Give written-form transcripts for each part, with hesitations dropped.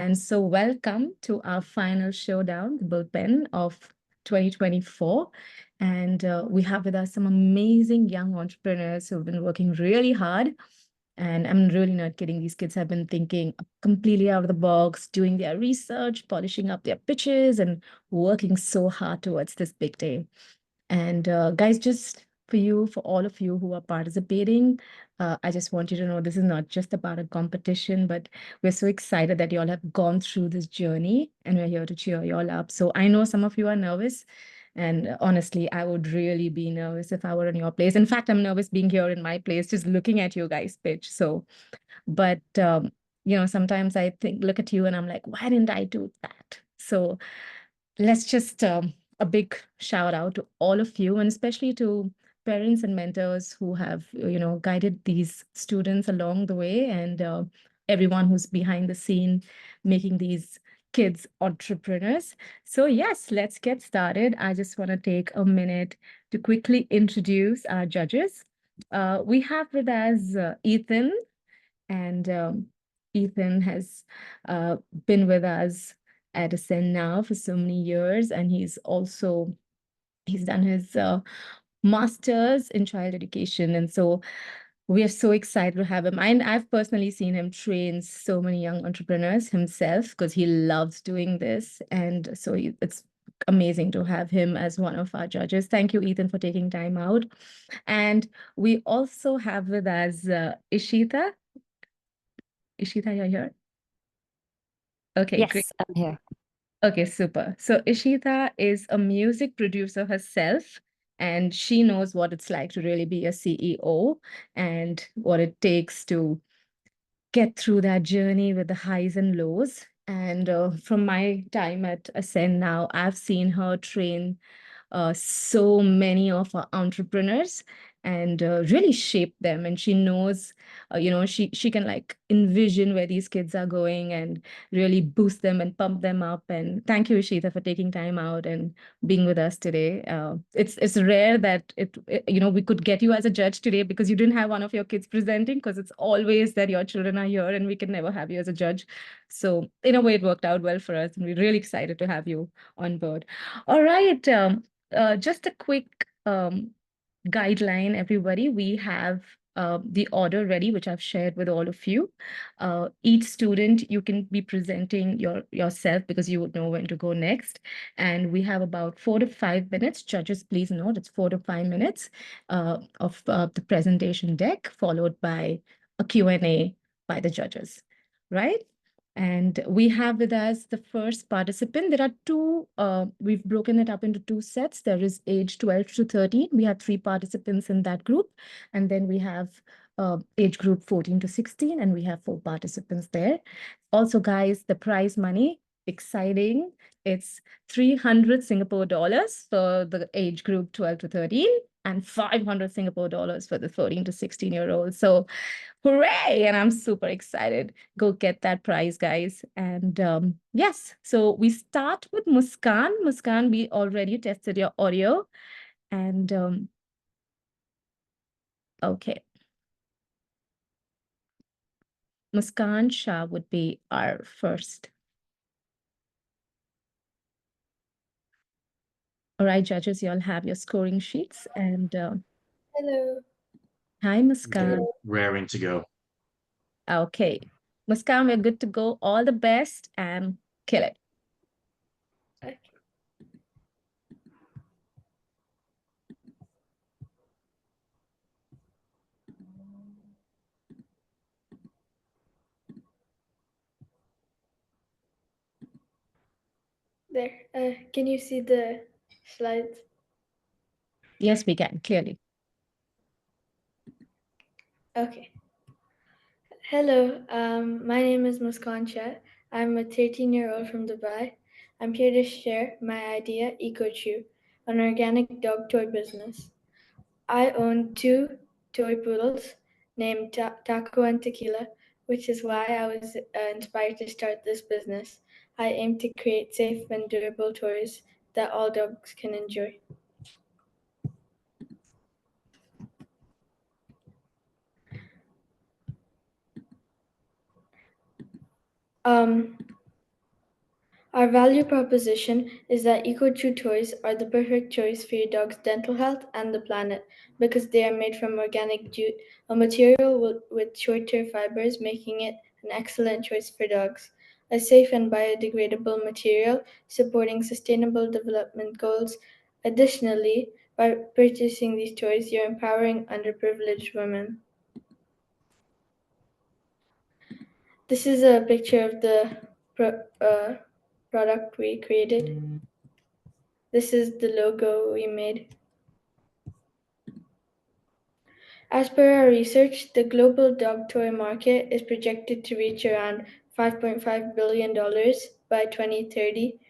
And so welcome to our final showdown, the Bullpen of 2024. And we have with us some amazing young entrepreneurs who've been working really hard. And I'm really not kidding. These kids have been thinking completely out of the box, doing their research, polishing up their pitches, and working so hard towards this big day. And guys, just for all of you who are participating, I just want you to know this is not just about a competition, but we're so excited that you all have gone through this journey and we're here to cheer you all up. So I know some of you are nervous. And honestly, I would really be nervous if I were in your place. In fact, I'm nervous being here in my place, just looking at you guys pitch. So, but sometimes I look at you and I'm like, why didn't I do that? So let's just a big shout out to all of you, and especially to parents and mentors who have guided these students along the way, and everyone who's behind the scene making these kids entrepreneurs. So yes, let's get started. I just want to take a minute to quickly introduce our judges. We have with us Ethan, and Ethan has been with us at Ascend now for so many years, and he's done his master's in child education, and so we are so excited to have him. And I've personally seen him train so many young entrepreneurs himself because he loves doing this, and so it's amazing to have him as one of our judges. Thank you, Ethan, for taking time out. And we also have with us Ishita. Ishita, you're here? Okay, great. Yes, I'm here. Okay, super. So Ishita is a music producer herself, and she knows what it's like to really be a CEO and what it takes to get through that journey with the highs and lows. And from my time at Ascend now, I've seen her train so many of our entrepreneurs and really shape them. And she knows, she can like envision where these kids are going and really boost them and pump them up. And thank you, Ishita, for taking time out and being with us today. It's rare that we could get you as a judge today because you didn't have one of your kids presenting, because it's always that your children are here and we can never have you as a judge. So in a way, it worked out well for us, and we're really excited to have you on board. All right. Just a quick guideline, everybody. We have the order ready, which I've shared with all of you. Each student, you can be presenting yourself because you would know when to go next. And we have about 4 to 5 minutes. Judges, please note it's 4 to 5 minutes of the presentation deck, followed by a Q&A by the judges, right? And we have with us the first participant. There are two, we've broken it up into two sets. There is age 12 to 13. We have 3 participants in that group. And then we have age group 14 to 16, and we have 4 participants there. Also, guys, the prize money, exciting. It's 300 Singapore dollars for the age group 12 to 13 and 500 Singapore dollars for the 14 to 16-year-olds. So hooray! And I'm super excited. Go get that prize, guys. And yes, so we start with Muskan. Muskan, we already tested your audio. And okay. Muskan Shah would be our first. All right, judges, you all have your scoring sheets. And Hello. hi, Muskan. Raring to go. Okay. Muskan, we're good to go. All the best and kill it. Okay. There. Can you see the slides? Yes, we can, clearly. Okay. Hello. My name is Muskan Shah. I'm a 13-year-old from Dubai. I'm here to share my idea, EcoChew, an organic dog toy business. I own 2 toy poodles named Taco and Tequila, which is why I was inspired to start this business. I aim to create safe and durable toys that all dogs can enjoy. Our value proposition is that EcoChew toys are the perfect choice for your dog's dental health and the planet because they are made from organic jute, a material with shorter fibers, making it an excellent choice for dogs. A safe and biodegradable material supporting sustainable development goals. Additionally, by purchasing these toys, you're empowering underprivileged women. This is a picture of the product we created. This is the logo we made. As per our research, the global dog toy market is projected to reach around $5.5 billion by 2030.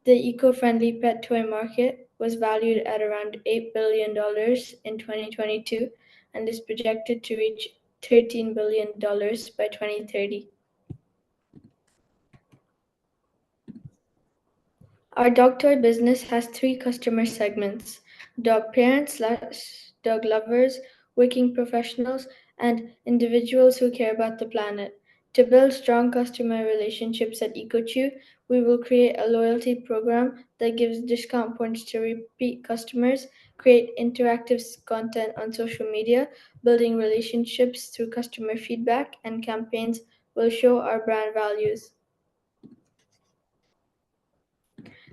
The eco-friendly pet toy market was valued at around $8 billion in 2022 and is projected to reach $13 billion by 2030. Our dog toy business has three customer segments: dog parents/dog lovers, working professionals, and individuals who care about the planet. To build strong customer relationships at EcoChew, we will create a loyalty program that gives discount points to repeat customers, create interactive content on social media, building relationships through customer feedback, and campaigns will show our brand values.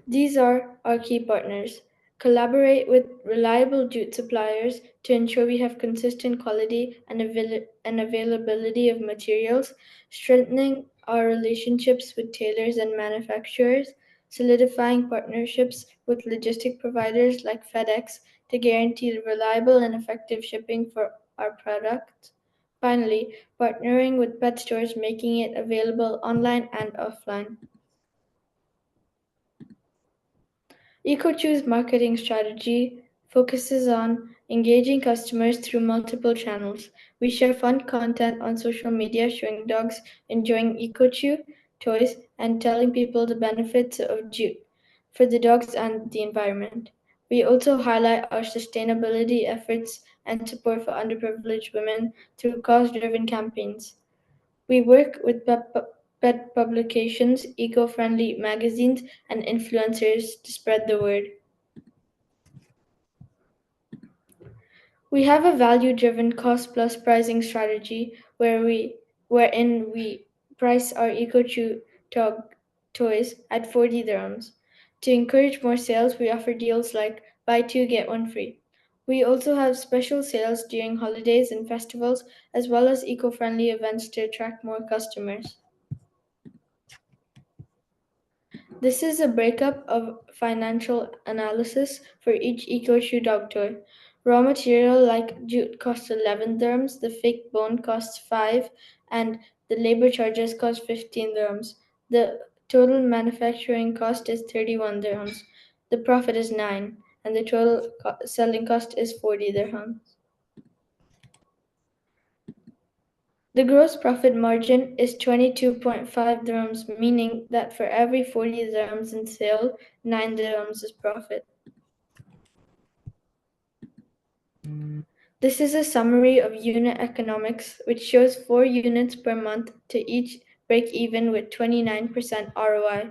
These are our key partners. Collaborate with reliable jute suppliers to ensure we have consistent quality and availability of materials, strengthening our relationships with tailors and manufacturers, solidifying partnerships with logistic providers like FedEx to guarantee reliable and effective shipping for our products. Finally, partnering with pet stores, making it available online and offline. EcoChew's marketing strategy focuses on engaging customers through multiple channels. We share fun content on social media showing dogs enjoying EcoChew toys and telling people the benefits of jute for the dogs and the environment. We also highlight our sustainability efforts and support for underprivileged women through cause-driven campaigns. We work with pet publications, eco-friendly magazines, and influencers to spread the word. We have a value-driven cost-plus pricing strategy wherein we price our EcoChew toys at 40 dirhams. To encourage more sales, we offer deals like buy two get one free. We also have special sales during holidays and festivals, as well as eco-friendly events to attract more customers. This is a breakup of financial analysis for each EcoShoe dog toy. Raw material like jute costs 11 dirhams, the fake bone costs 5, and the labor charges cost 15 dirhams. The total manufacturing cost is 31 dirhams. The profit is 9, and the total selling cost is 40 dirhams. The gross profit margin is 22.5 dirhams, meaning that for every 40 dirhams in sale, 9 dirhams is profit. This is a summary of unit economics, which shows 4 units per month to each break even with 29% ROI.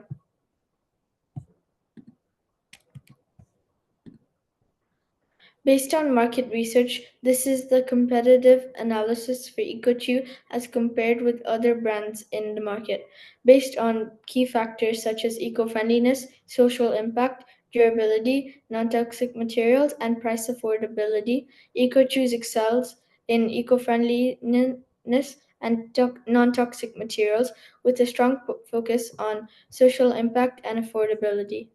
Based on market research, this is the competitive analysis for EcoChew as compared with other brands in the market. Based on key factors such as eco-friendliness, social impact, durability, non-toxic materials, and price affordability, EcoChew excels in eco-friendliness and non-toxic materials with a strong focus on social impact and affordability.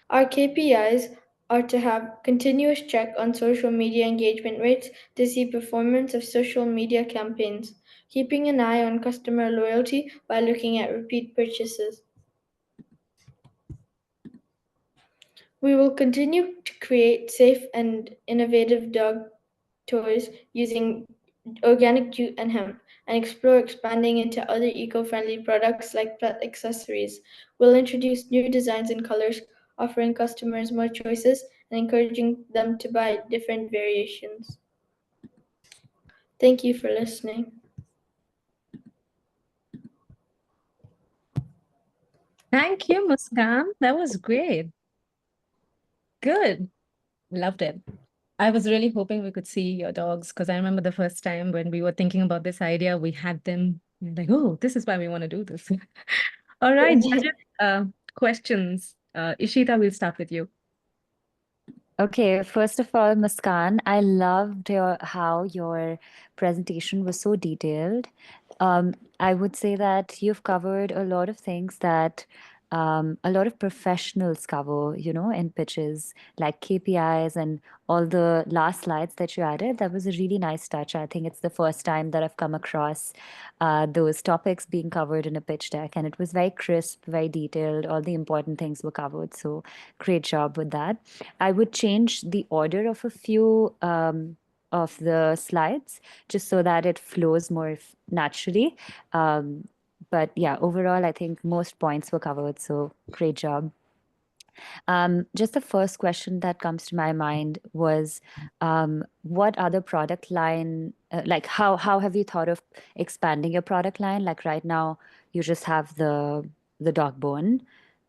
Our KPIs are to have continuous check on social media engagement rates to see performance of social media campaigns, keeping an eye on customer loyalty by looking at repeat purchases. We will continue to create safe and innovative dog toys using organic jute and hemp, and explore expanding into other eco-friendly products like pet accessories. We'll introduce new designs and colors, offering customers more choices and encouraging them to buy different variations. Thank you for listening. Thank you, Muskan. That was great. Good. Loved it. I was really hoping we could see your dogs because I remember the first time when we were thinking about this idea, we had them we were like, oh, this is why we want to do this. All right, judges, questions. Ishita, we'll start with you. Okay, first of all, Muskan, I loved how your presentation was so detailed. I would say that you've covered a lot of things that a lot of professionals cover, in pitches, like KPIs and all the last slides that you added. That was a really nice touch. I think it's the first time that I've come across those topics being covered in a pitch deck, and it was very crisp, very detailed. All the important things were covered. So great job with that. I would change the order of a few of the slides just so that it flows more naturally. But yeah, overall, I think most points were covered. So great job. Just the first question that comes to my mind was, what other product line, like how have you thought of expanding your product line? Like right now, you just have the dog bone,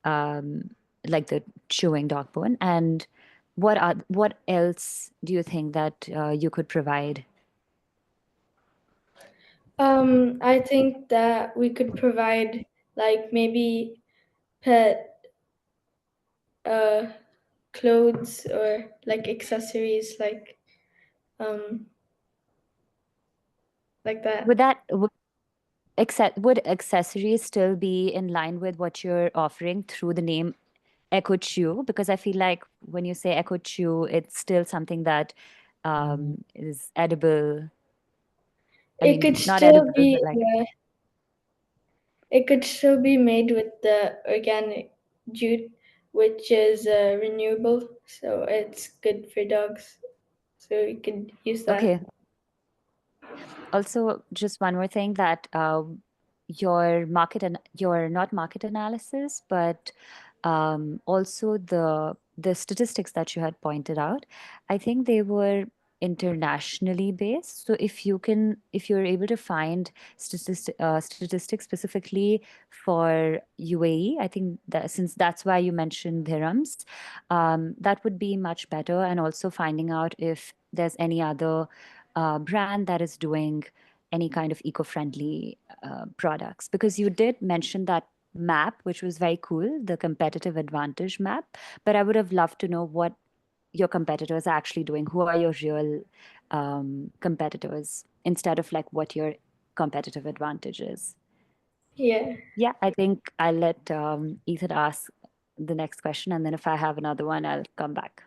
um, like the chewing dog bone, and what else do you think that you could provide? I think that we could provide like maybe pet uh, clothes or like accessories um, like that. Would that would accessories still be in line with what you're offering through the name Echo Chew? Because I feel like when you say Echo Chew, it's still something that is edible. I It could mean, not still edible, be but like, it could still be made with the organic jute, which is renewable, so it's good for dogs. So you could use that. okay. Also, just one more thing that your market and your not market analysis, but also the statistics that you had pointed out, I think they were internationally based. So if you're able to find statistics specifically for UAE, I think that since that's why you mentioned dirhams, that would be much better. And also finding out if there's any other brand that is doing any kind of eco-friendly products, because you did mention that map, which was very cool, the competitive advantage map. But I would have loved to know what your competitors are actually doing. Who are your real competitors instead of like what your competitive advantage is? Yeah. Yeah, I think I'll let Ethan ask the next question, and then if I have another one, I'll come back.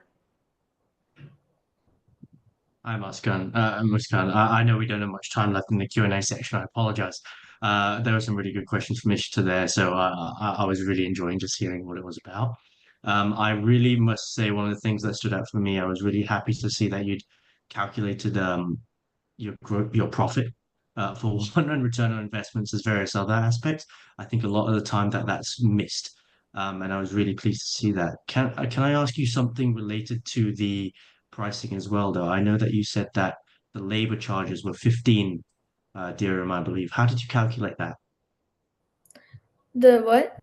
Hi, Muskan. Muskan, I know we don't have much time left in the Q&A section. I apologize. There were some really good questions from Ishita there, so I was really enjoying just hearing what it was about. I really must say one of the things that stood out for me, I was really happy to see that you'd calculated your profit for one and return on investments as various other aspects. I think a lot of the time that's missed, and I was really pleased to see that. Can I ask you something related to the pricing as well, though? I know that you said that the labor charges were 15 dirham, I believe. How did you calculate that? The what?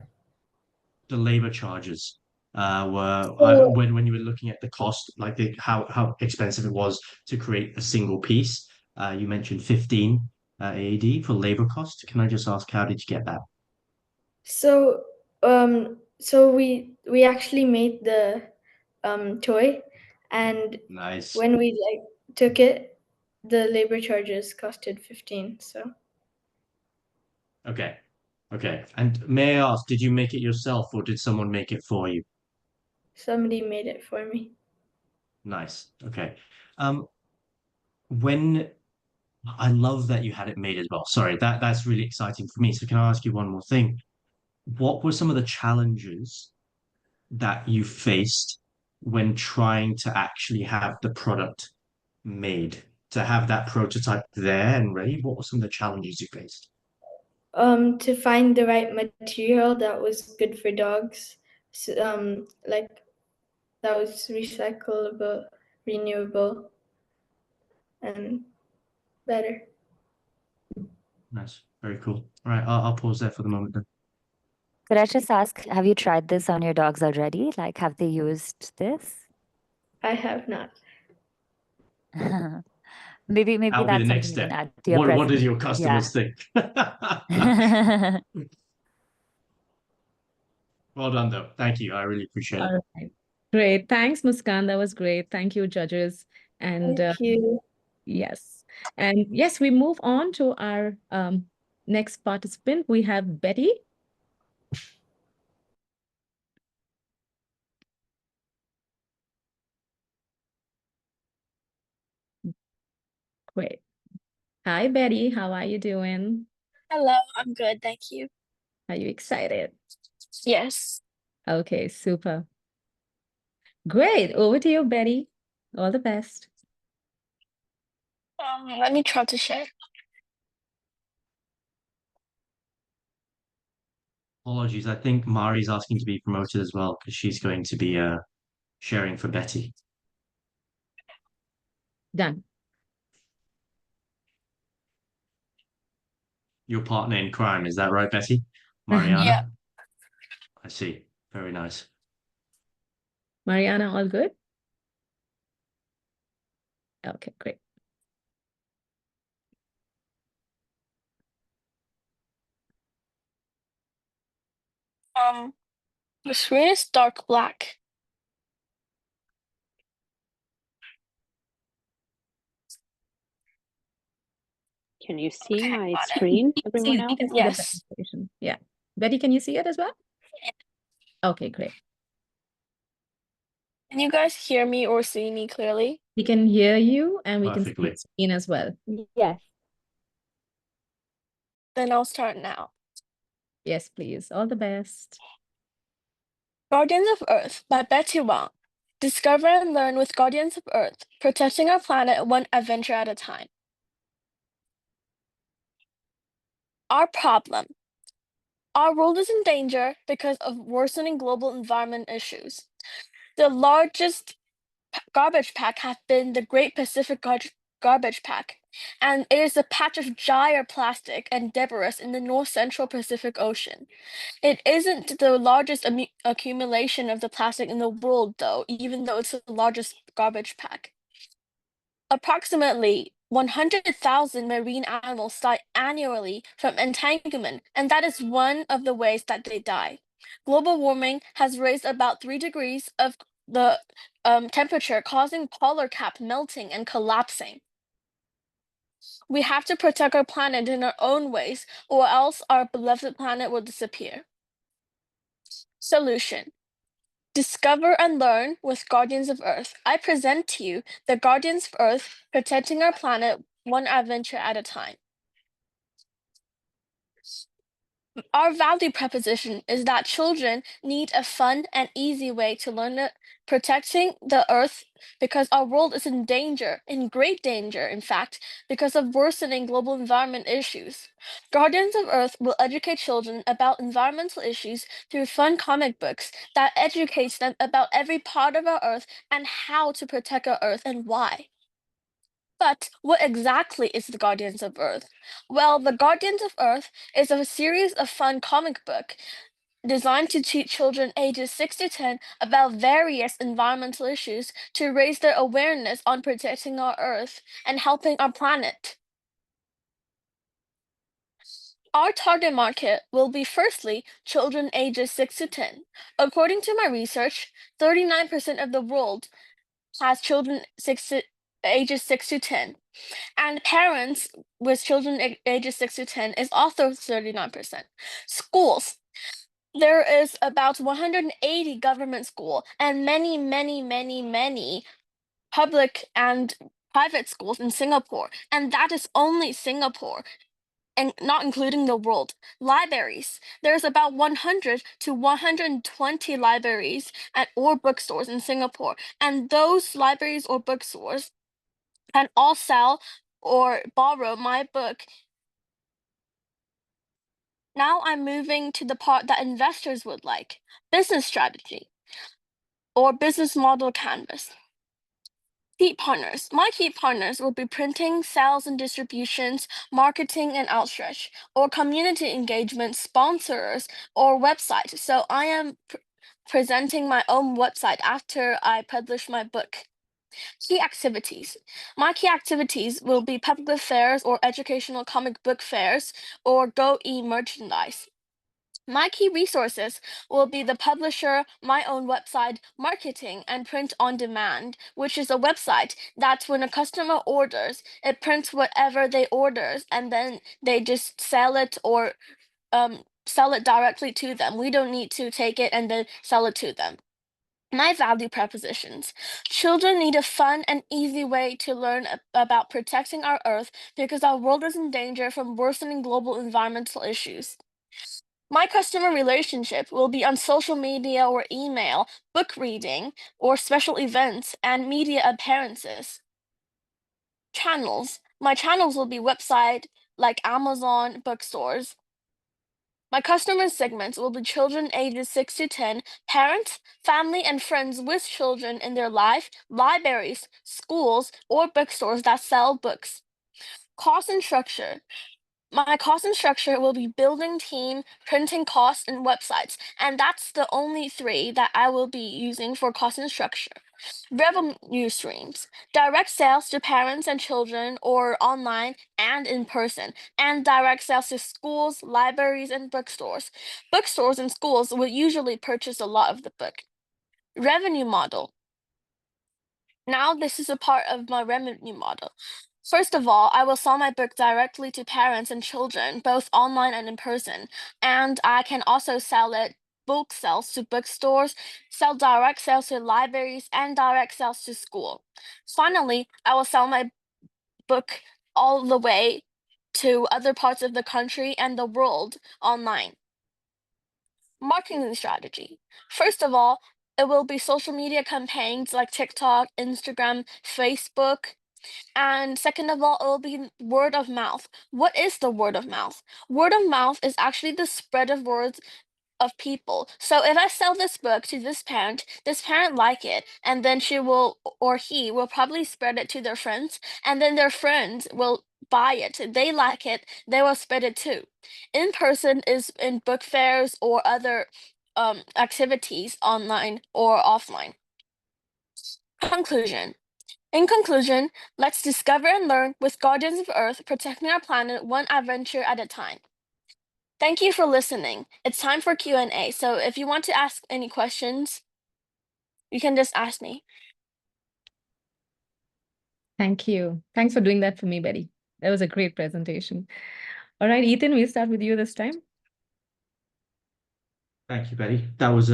The labor charges were So, when you were looking at the cost, like how expensive it was to create a single piece. You mentioned 15 AED for labor cost. Can I just ask, how did you get that? so we actually made the toy, and Nice. when we like took it, the labor charges costed 15. So Okay. Okay. And may I ask, did you make it yourself or did someone make it for you? somebody made it for me. Nice. Okay. Um, when I love that you had it made as well. Sorry, that's really exciting for me. So can I ask you one more thing? What were some of the challenges that you faced when trying to actually have the product made, to have that prototype there and ready? What were some of the challenges you faced? To find the right material that was good for dogs, so, like that was recyclable, renewable, and better. Nice, very cool. All right, I'll pause there for the moment then. Could I just ask, have you tried this on your dogs already? Like, have they used this? I have not. Maybe That'll be the that's next something you can step. add to your What did your presentation. customers think? Yeah. Well done, though. Thank you. I really appreciate it. All right. Great. Thanks, Muskan. That was great. Thank you, judges. And Thank you. yes. And yes, we move on to our next participant. We have Betty. Great. Hi, Betty. How are you doing? Hello, I'm good, thank you. Are you excited? Yes. Okay, super. Great. Over to you, Betty. All the best. Let me try to share. Apologies. I think Mari's asking to be promoted as well because she's going to be sharing for Betty. Done. Your partner in crime, is that right, Betty? Mariana? Yeah. I see. Very nice. Mariana, all good? Okay, great. The screen is dark black. Can you see Okay, my got it. screen, We everyone else? can see Yes. the presentation. Yeah. Betty, can you see it as well? Okay, great. Can you guys hear me or see me clearly? We can hear you and we can see Perfectly. the screen as well. Yes. Then I'll start now. Yes, please. All the best. Guardians of Earth by Betty Wang. Discover and learn with Guardians of Earth, protecting our planet one adventure at a time. Our problem. Our world is in danger because of worsening global environment issues. The largest garbage pack has been the Great Pacific Garbage Pack, and it is a patch of giant plastic and debris in the north central Pacific Ocean. It isn't the largest accumulation of the plastic in the world, though, even though it's the largest garbage pack. Approximately 100,000 marine animals die annually from entanglement, and that is one of the ways that they die. Global warming has raised about 3 degrees of the temperature, causing polar cap melting and collapsing. We have to protect our planet in our own ways, or else our beloved planet will disappear. Solution. Discover and learn with Guardians of Earth. I present to you the Guardians of Earth, protecting our planet one adventure at a time. Our value proposition is that children need a fun and easy way to learn protecting the Earth because our world is in danger, in great danger, in fact, because of worsening global environment issues. Guardians of Earth will educate children about environmental issues through fun comic books that educates them about every part of our Earth and how to protect our Earth and why. But what exactly is the Guardians of Earth? Well, the Guardians of Earth is a series of fun comic book designed to teach children ages 6 to 10 about various environmental issues to raise their awareness on protecting our Earth and helping our planet. Our target market will be firstly children ages 6 to 10. According to my research, 39% of the world has children ages 6 to 10. And parents with children ages 6 to 10 is also 39%. Schools. There is about 180 government school and many public and private schools in Singapore. And that is only Singapore, and not including the world. Libraries. There's about 100 to 120 libraries or bookstores in Singapore. And those libraries or bookstores can all sell or borrow my book. Now I'm moving to the part that investors would like, business strategy or business model canvas. Key partners. My key partners will be printing, sales and distributions, marketing and outreach, or community engagement, sponsors, or website. So I am presenting my own website after I publish my book. Key activities. My key activities will be public fairs or educational comic book fairs or Go e-merchandise. My key resources will be the publisher, my own website, marketing, and print on demand, which is a website that when a customer orders, it prints whatever they orders and then they just sell it or sell it directly to them. We don't need to take it and then sell it to them. My value propositions. Children need a fun and easy way to learn about protecting our Earth because our world is in danger from worsening global environmental issues. My customer relationship will be on social media or email, book reading, or special events and media appearances. Channels. My channels will be website like Amazon, bookstores. My customer segments will be children ages 6 to 10, parents, family, and friends with children in their life, libraries, schools, or bookstores that sell books. Cost and structure. My cost and structure will be building team, printing costs, and websites. And that's the only three that I will be using for cost and structure. Revenue streams, direct sales to parents and children or online and in person, and direct sales to schools, libraries, and bookstores. Bookstores and schools will usually purchase a lot of the book. Revenue model. Now this is a part of my revenue model. First of all, I will sell my book directly to parents and children, both online and in person. And I can also sell it bulk sales to bookstores, sell direct sales to libraries, and direct sales to school. Finally, I will sell my book all the way to other parts of the country and the world online. Marketing strategy. First of all, it will be social media campaigns like TikTok, Instagram, Facebook. And second of all, it will be word of mouth. What is the word of mouth? Word of mouth is actually the spread of words of people. So if I sell this book to this parent like it, and then she will or he will probably spread it to their friends, and then their friends will buy it. They like it, they will spread it too. In person is in book fairs or other activities online or offline. Conclusion. In conclusion, let's discover and learn with Guardians of Earth, protecting our planet one adventure at a time. Thank you for listening. It's time for Q&A. So if you want to ask any questions, you can just ask me. Thank you. Thanks for doing that for me, Betty. That was a great presentation. All right, Ethan, we'll start with you this time. Thank you, Betty. That was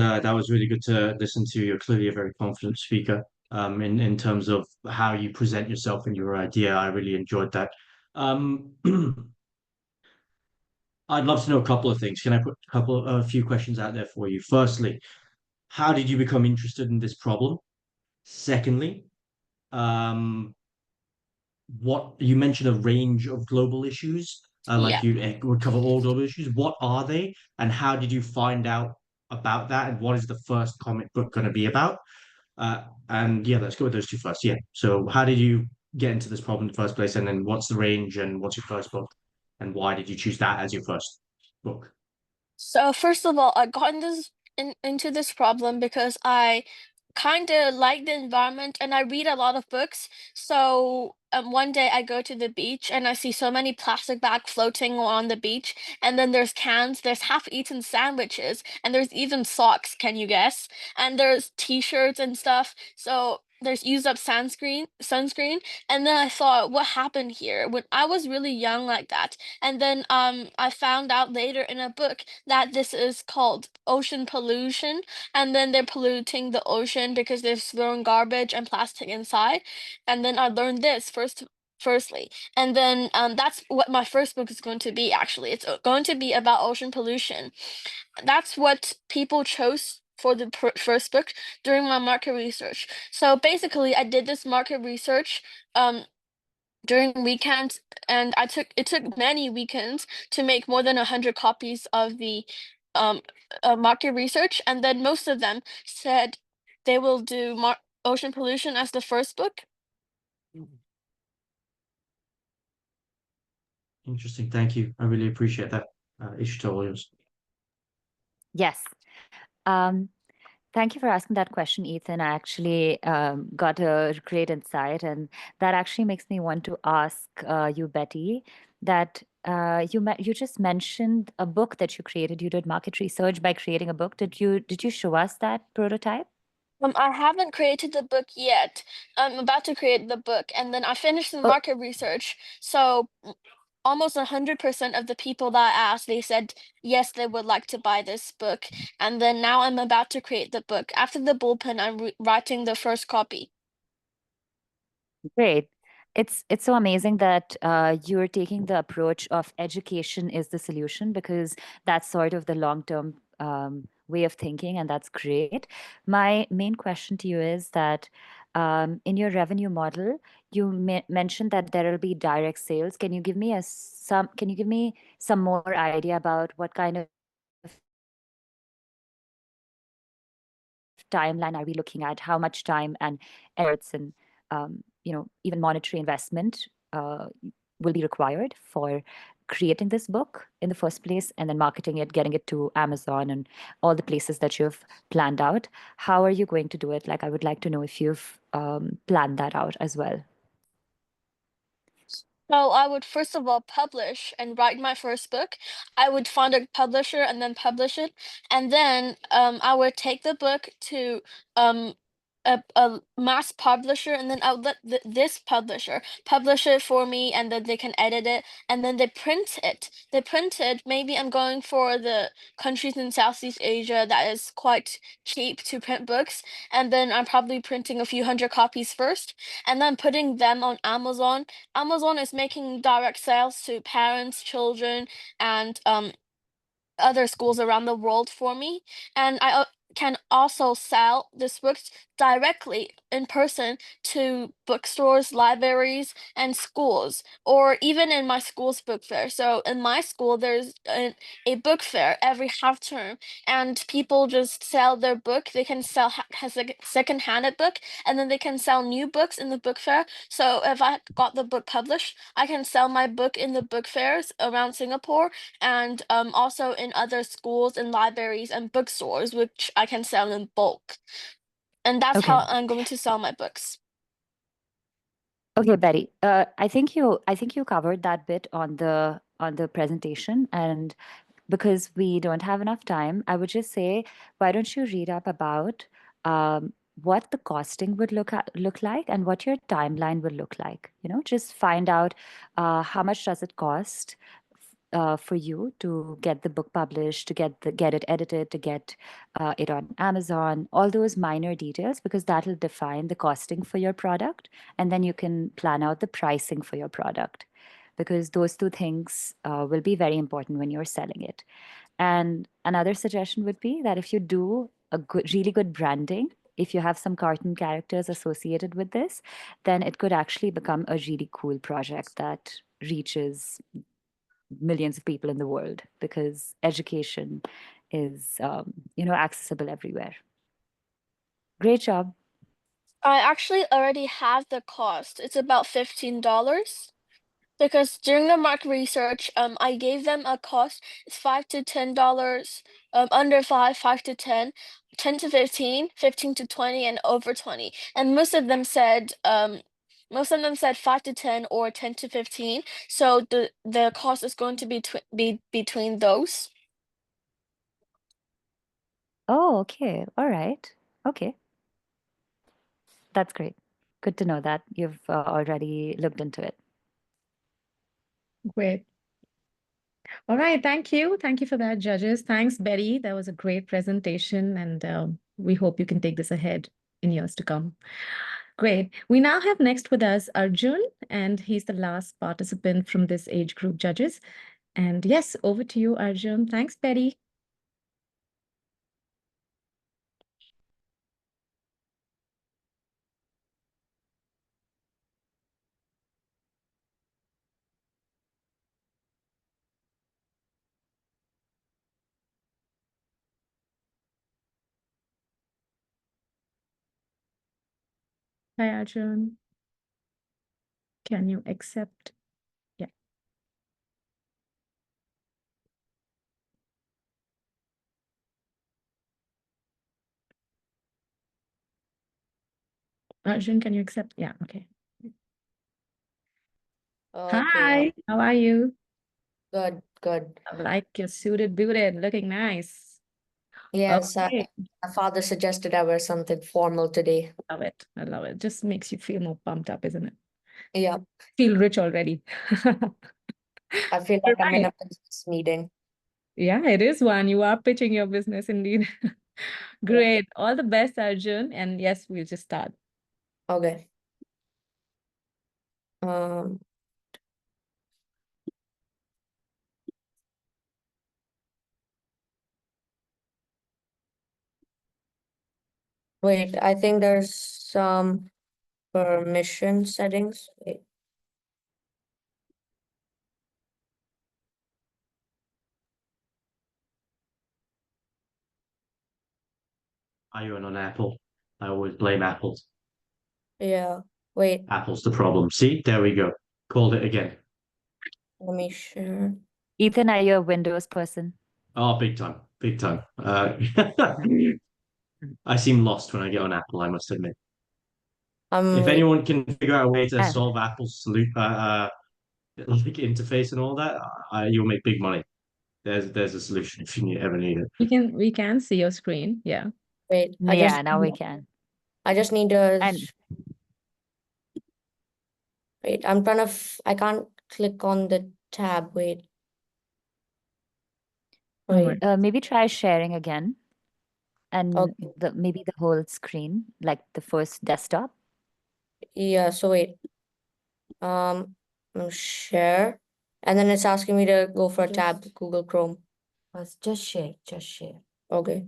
really good to listen to. You're clearly a very confident speaker. In terms of how you present yourself and your idea, I really enjoyed that. I'd love to know a couple of things. Can I put a few questions out there for you? Firstly, how did you become interested in this problem? Secondly, um, what you mentioned a range of global issues, like Yeah. you would cover all global issues. What are they, and how did you find out about that? And what is the first comic book going to be about? And yeah, let's go with those two first. Yeah. So, how did you get into this problem in the first place, and then what's the range, and what's your first book, and why did you choose that as your first book? So first of all, I got into this problem because I kind of like the environment and I read a lot of books. So one day I go to the beach and I see so many plastic bags floating on the beach, and then there's cans, there's half-eaten sandwiches, and there's even socks. Can you guess? And there's t-shirts and stuff. So there's used up sunscreen, and then I thought, what happened here? When I was really young like that, and then I found out later in a book that this is called ocean pollution, and then they're polluting the ocean because they're throwing garbage and plastic inside. And then I learned this firstly, and then that's what my first book is going to be. Actually, it's going to be about ocean pollution. That's what people chose for the first book during my market research. So basically, I did this market research during weekends, and it took many weekends to make more than 100 copies of the market research, and then most of them said they will do ocean pollution as the first book. Interesting. Thank you. I really appreciate that. Ishita, all yours. Yes. Um, Thank you for asking that question, Ethan. I actually got a great insight, and that actually makes me want to ask you, Betty, that you just mentioned a book that you created. You did market research by creating a book. Did you show us that prototype? I haven't created the book yet. I'm about to create the book, and then I finished the Oh, market research. So almost 100% of the people that I asked, they said yes, they would like to buy this book. And then now I'm about to create the book. After the bullpen, I'm writing the first copy. great. It's so amazing that you're taking the approach of education is the solution, because that's sort of the long-term way of thinking, and that's great. My main question to you is that in your revenue model, you mentioned that there will be direct sales. Can you give me some more idea about what kind of timeline are we looking at? How much time and efforts and even monetary investment will be required for creating this book in the first place, and then marketing it, getting it to Amazon and all the places that you've planned out? How are you going to do it? Like, I would like to know if you've planned that out as well. So I would first of all publish and write my first book. I would find a publisher and then publish it. And then I would take the book to um, a mass publisher, and then I would let this publisher publish it for me, and then they can edit it, and then they print it. They print it. Maybe I'm going for the countries in Southeast Asia that is quite cheap to print books, and then I'm probably printing a few hundred copies first, and then putting them on Amazon. Amazon is making direct sales to parents, children, and other schools around the world for me. And I can also sell this book directly in person to bookstores, libraries, and schools, or even in my school's book fair. So in my school, there's a book fair every half term, and people just sell their book. They can sell has a second-handed book, and then they can sell new books in the book fair. So if I got the book published, I can sell my book in the book fairs around Singapore, and also in other schools and libraries and bookstores, which I can sell in bulk. And that's Okay. how I'm going to sell my books. Okay, Betty. I think you covered that bit on the presentation, and because we don't have enough time, I would just say, why don't you read up about what the costing would look like, and what your timeline would look like. Just find out how much does it cost for you to get the book published, to get it edited, to get it on Amazon, all those minor details, because that'll define the costing for your product, and then you can plan out the pricing for your product, because those two things will be very important when you're selling it. And another suggestion would be that if you do really good branding, if you have some cartoon characters associated with this, then it could actually become a really cool project that reaches millions of people in the world, because education is accessible everywhere. Great job. I actually already have the cost. It's about $15. Because during the market research, I gave them a cost. It's $5 to $10, under five to 10, 10 to 15, 15 to 20, and over 20. And most of them said 5 to 10 or 10 to 15. So the cost is going to be between those. Oh, okay. All right. Okay. That's great. Good to know that you've already looked into it. Great. All right. Thank you. Thank you for that, judges. Thanks, Betty. That was a great presentation, and we hope you can take this ahead in years to come. Great. We now have next with us Arjun, and he's the last participant from this age group, judges. And yes, over to you, Arjun. Thanks, Betty. Hi, Arjun. Can you accept? Yeah. Arjun, can you accept? Yeah, okay. Okay. Hi, how are you? Good, good. I like your suited, booted, looking nice. Yes, Okay. my father suggested I wear something formal today. Love it. I love it. Just makes you feel more pumped up, isn't it? Yeah, Feel rich already. I feel like I'm in Right. a business meeting. Yeah, it is one. You are pitching your business indeed. Great. All the best, Arjun. And yes, we'll just start. Okay. Um, wait, I think there's some permission settings. Wait. Are you on Apple? I always blame Apple. Yeah, wait, Apple's the problem. See, there we go. Called it again. let me share. Ethan, are you a Windows person? Oh, big time, big time. I seem lost when I get on Apple, I must admit. If Wait, anyone can figure out a way to Ah. solve Apple's like interface and all that, you'll make big money. There's a solution if you ever need it. We can see your screen. Yeah. wait, Yeah, now we can. I just need to, And wait, I'm trying to, I can't click on the tab, wait. No Wait, worries. maybe try sharing again. And okay, maybe the whole screen, like the first desktop. yeah, so wait. Share, and then it's asking me to go for a tab, Google Chrome. Just share, just share. Okay,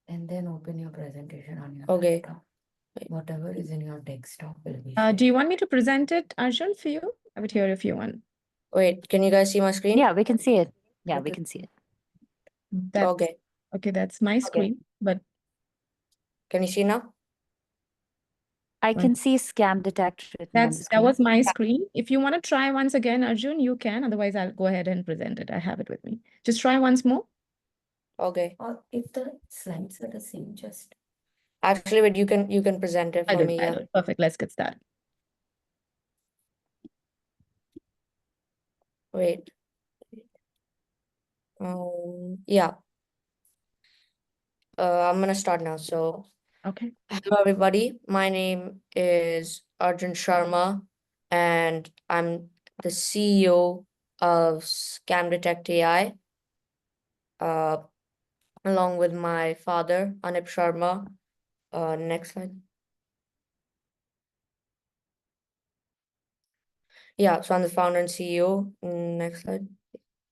And then open your presentation on your Okay. laptop. Whatever is in your desktop will be Do shared. you want me to present it, Arjun, for you? I would hear if you want. wait, can you guys see my screen? Yeah, we can see it. Yeah, we Okay. can see it. That's Okay, okay, that's my screen, but can you see now? I Right. can see scam detect written on the that screen. was my screen. If you want to try once again, Arjun, you can. Otherwise, I'll go ahead and present it. I have it with me. Just try once more. Okay, Or if the slides are the same, just actually, wait, you can present it I'll for do me, it. I'll yeah. do it. Perfect. Let's get started. Wait. Yeah. I'm gonna start now. So, Okay. hello everybody. My name is Arjun Sharma, and I'm the CEO of Scam Detect AI. Along with my father, Anip Sharma. Next slide. Yeah, so I'm the founder and CEO. Next slide.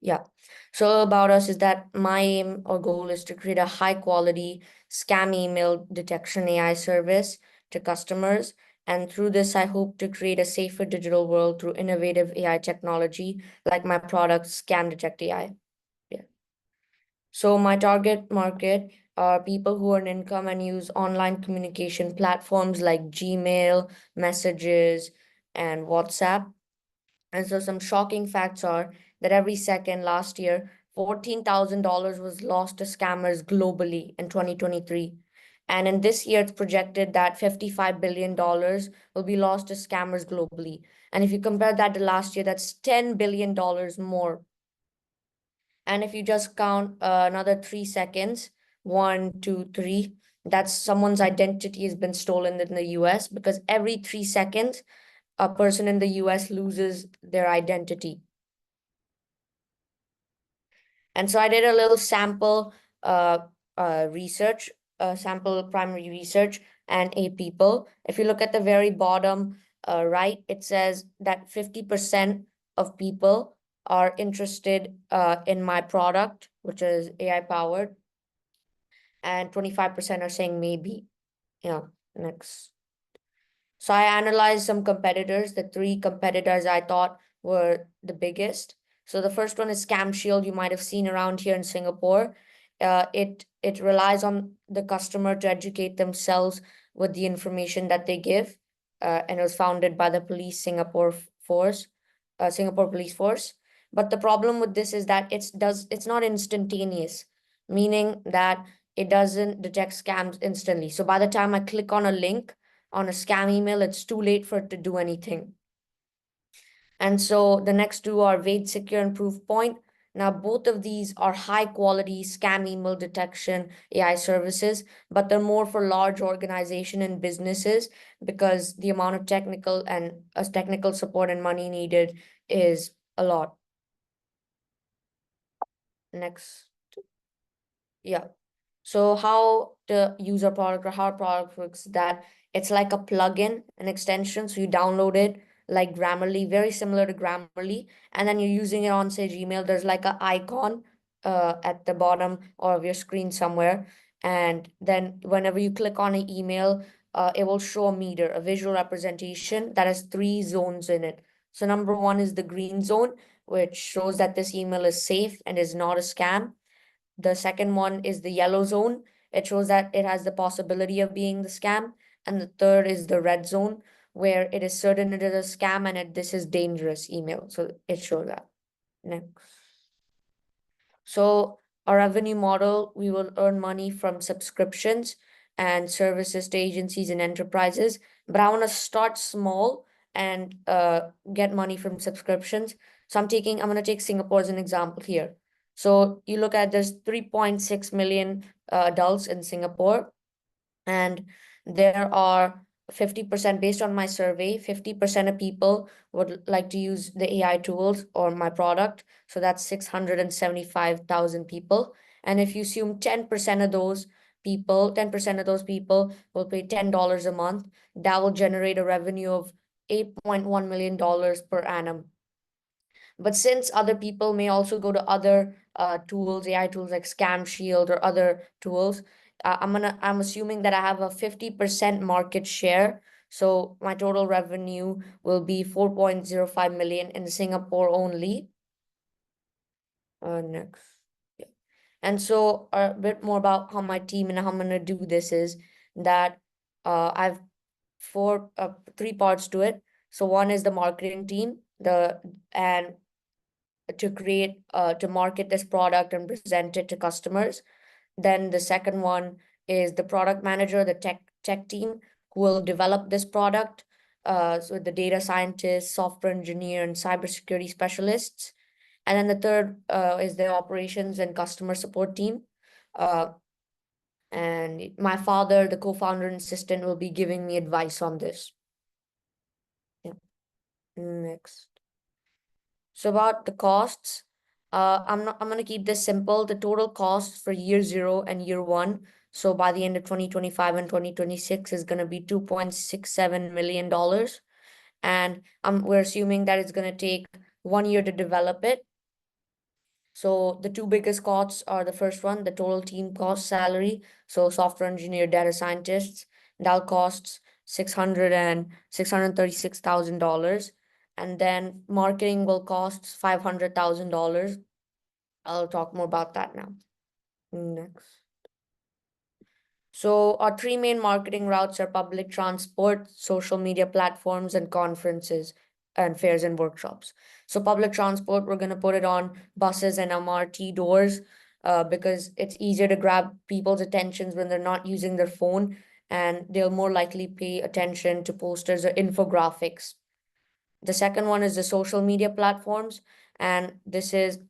Yeah. So about us is that my aim or goal is to create a high quality scam email detection AI service to customers. And through this, I hope to create a safer digital world through innovative AI technology like my product, Scam Detect AI. Yeah. So my target market are people who earn income and use online communication platforms like Gmail, Messages, and WhatsApp. And so some shocking facts are that every second last year, $14,000 was lost to scammers globally in 2023. And in this year, it's projected that $55 billion will be lost to scammers globally. And if you compare that to last year, that's $10 billion more. And if you just count another 3 seconds, 1, 2, 3, that's someone's identity has been stolen in the US, because every 3 seconds, a person in the US loses their identity. And so I did a little sample research, sample primary research and 8 people. If you look at the very bottom right, it says that 50% of people are interested in my product, which is AI powered, and 25% are saying maybe. Yeah, next. So I analyzed some competitors, the 3 competitors I thought were the biggest. So the first one is Scam Shield. You might have seen around here in Singapore. it relies on the customer to educate themselves with the information that they give. And it was founded by the Singapore Police Force. But the problem with this is that it's not instantaneous, meaning that it doesn't detect scams instantly. So by the time I click on a link on a scam email, it's too late for it to do anything. And so the next two are Wait, Secure, and Proofpoint. Now, both of these are high quality scam email detection AI services, but they're more for large organization and businesses because the amount of technical support and money needed is a lot. Next. Yeah. So how the user product or how our product works, that it's like a plugin, an extension. So you download it like Grammarly, very similar to Grammarly, and then you're using it on, say, Gmail. There's like an icon at the bottom of your screen somewhere. And then whenever you click on an email, it will show a meter, a visual representation that has 3 zones in it. So number 1 is the green zone, which shows that this email is safe and is not a scam. The second one is the yellow zone. It shows that it has the possibility of being the scam. And the third is the red zone, where it is certain it is a scam and this is dangerous email. So it shows that. Next. So our revenue model, we will earn money from subscriptions and services to agencies and enterprises. But I want to start small and get money from subscriptions. So I'm going to take Singapore as an example here. So you look at there's 3.6 million adults in Singapore, and there are 50%, based on my survey, 50% of people would like to use the AI tools or my product. So that's 675,000 people. And if you assume 10% of those people, 10% of those people will pay $10 a month, that will generate a revenue of $8.1 million per annum. But since other people may also go to other tools, AI tools like Scam Shield or other tools, I'm assuming that I have a 50% market share. So my total revenue will be 4.05 million in Singapore only. Next. Yeah. And so a bit more about how my team and how I'm gonna do this is that I've 3 parts to it. So one is the marketing team, and to market this product and present it to customers. Then the second one is the product manager, the tech team, who will develop this product. So the data scientists, software engineer, and cybersecurity specialists. And then the third is the operations and customer support team. And my father, the co-founder and assistant, will be giving me advice on this. Yeah. Next. So about the costs, I'm gonna keep this simple. The total cost for year 0 and year 1, so by the end of 2025 and 2026, is gonna be $2.67 million. And we're assuming that it's gonna take 1 year to develop it. So the 2 biggest costs are the first one, the total team cost salary. So software engineer, data scientists, that costs $636,000. And then marketing will cost $500,000. I'll talk more about that now. Next. So our 3 main marketing routes are public transport, social media platforms, and conferences and fairs and workshops. So public transport, we're going to put it on buses and MRT doors because it's easier to grab people's attentions when they're not using their phone, and they'll more likely pay attention to posters or infographics. The second one is the social media platforms, and this is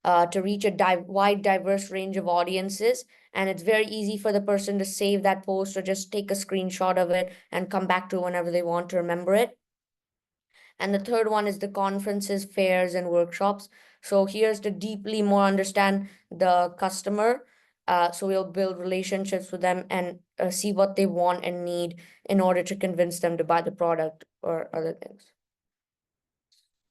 to reach a wide, diverse range of audiences. And it's very easy for the person to save that post or just take a screenshot of it and come back to it whenever they want to remember it. And the third one is the conferences, fairs, and workshops. So here's to deeply more understand the customer. So we'll build relationships with them and see what they want and need in order to convince them to buy the product or other things.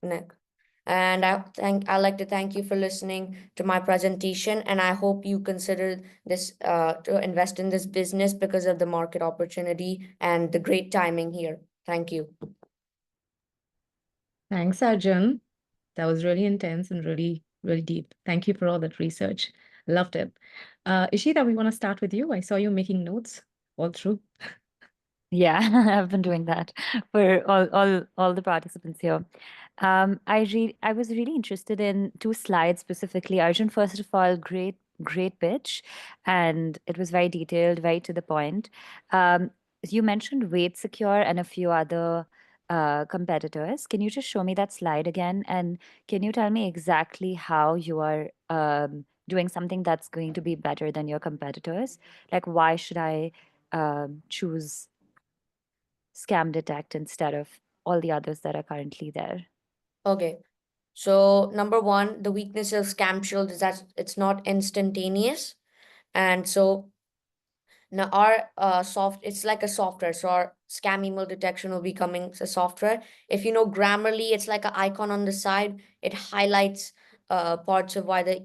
Next. And I'd like to thank you for listening to my presentation, and I hope you consider this to invest in this business because of the market opportunity and the great timing here. Thank you. Thanks, Arjun. That was really intense and really, really deep. Thank you for all that research. Loved it. Ishita, we want to start with you. I saw you making notes all through. Yeah, I've been doing that for all the participants here. I was really interested in two slides specifically. Arjun, first of all, great pitch, and it was very detailed, very to the point. Um, you mentioned Weight Secure and a few other competitors. Can you just show me that slide again? And can you tell me exactly how you are doing something that's going to be better than your competitors? Like, why should I choose Scam Detect instead of all the others that are currently there? Okay. So number one, the weakness of Scam Shield is that it's not instantaneous. And so now our it's like a software. So our scam email detection will be coming a software. If you know Grammarly, it's like an icon on the side. It highlights parts of why the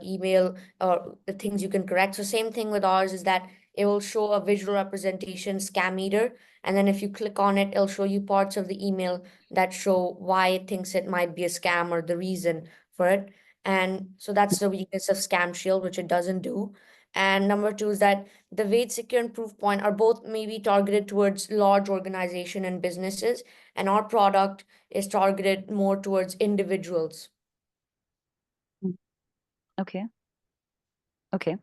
email or the things you can correct. So same thing with ours is that it will show a visual representation scam meter, and then if you click on it, it'll show you parts of the email that show why it thinks it might be a scam or the reason for it. And so that's the weakness of Scam Shield, which it doesn't do. And number two is that the Weight Secure and Proofpoint are both maybe targeted towards large organization and businesses, and our product is targeted more towards individuals. Okay. Okay.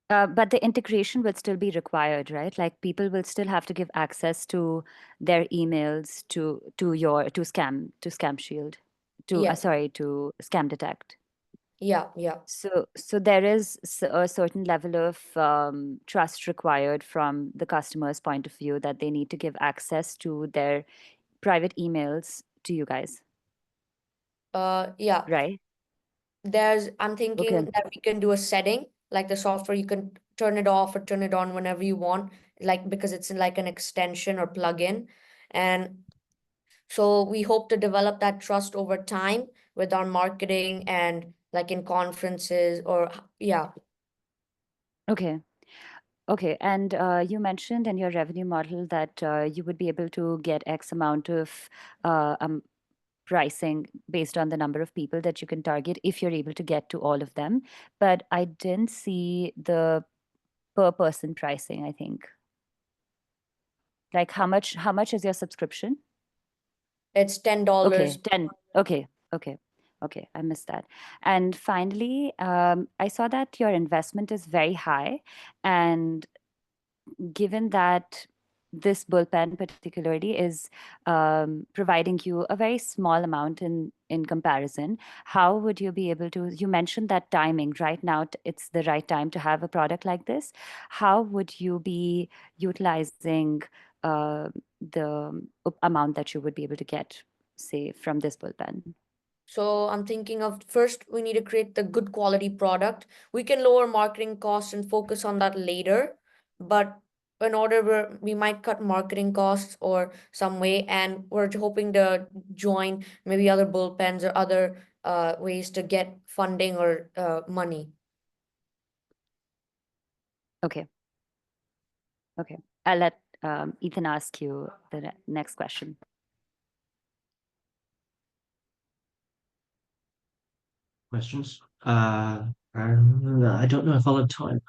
But the integration will still be required, right? Like people will still have to give access to their emails to Scam Shield, Yeah, to Scam Detect. yeah. So there is a certain level of trust required from the customer's point of view that they need to give access to their private emails to you guys, Yeah. right? I'm thinking Okay. that we can do a setting, like the software, you can turn it off or turn it on whenever you want, like because it's like an extension or plugin. And so we hope to develop that trust over time with our marketing and like in conferences or yeah. Okay. Okay. And you mentioned in your revenue model that you would be able to get X amount of pricing based on the number of people that you can target if you're able to get to all of them. But I didn't see the per person pricing, I think. Like how much is your subscription? It's Okay, $10. 10. Okay. I missed that. And finally, I saw that your investment is very high. And given that this bullpen particularly is providing you a very small amount in comparison, how would you be able to, you mentioned that timing right now, it's the right time to have a product like this. How would you be utilizing the amount that you would be able to get, say, from this bullpen? So I'm thinking of first we need to create the good quality product. We can lower marketing costs and focus on that later, but in order we might cut marketing costs or some way, and we're hoping to join maybe other bullpens or other ways to get funding or money. Okay. I'll let Ethan ask you the next question. Questions? I don't know if I'll have time.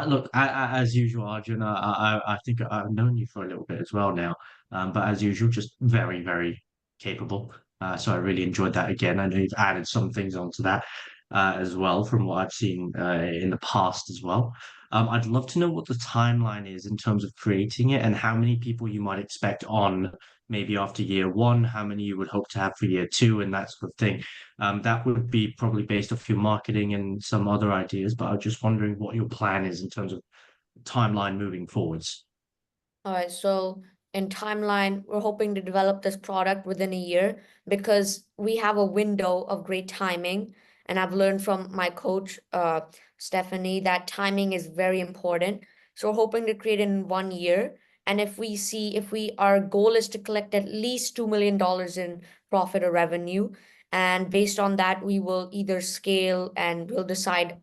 Look, as usual, Arjun, I think I've known you for a little bit as well now. But as usual, just very, very capable. So I really enjoyed that again. I know you've added some things onto that as well from what I've seen in the past as well. I'd love to know what the timeline is in terms of creating it and how many people you might expect on maybe after year one, how many you would hope to have for year two, and that sort of thing. That would be probably based off your marketing and some other ideas, but I was just wondering what your plan is in terms of timeline moving forwards. All right, so in timeline, we're hoping to develop this product within a year because we have a window of great timing. And I've learned from my coach, Stephanie, that timing is very important. So we're hoping to create in 1 year. And our goal is to collect at least $2 million in profit or revenue. And based on that, we will either scale and we'll decide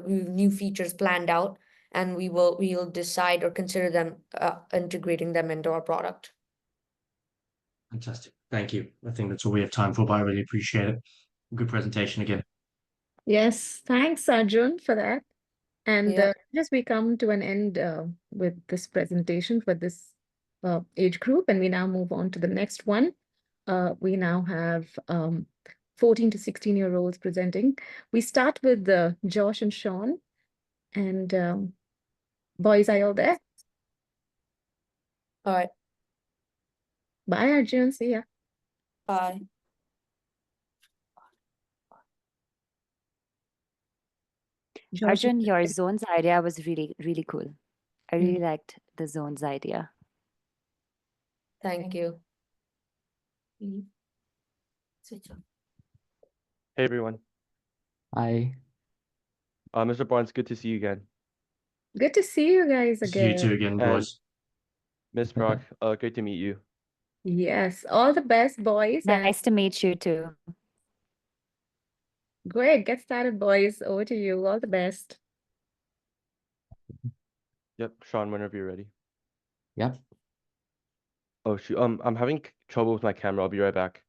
new features planned out, and we'll decide or consider them integrating them into our product. Fantastic. Thank you. I think that's all we have time for, but I really appreciate it. Good presentation again. Yes, thanks, Arjun, for that. And Yeah. just we come to an end with this presentation for this age group, and we now move on to the next one. We now have 14 to 16-year-olds presenting. We start with Josh and Sean. And boys, are you all there? All right. Bye, Arjun. See ya. Bye. Josh, Arjun, your zones idea was really, really cool. I Mm. really liked the zones idea. Thank you. Switch on. Hey everyone. Hi. Mr. Barnes, good to see you again. good to see you guys See you two again. again, boys. Miss Brock, great to meet you. Yes, all the best, boys. And Nice to meet you too. great, get started, boys. Over to you. All the best. Yep, Sean, whenever you're ready. Yep. Oh shoot, I'm having trouble with my camera. I'll be right back.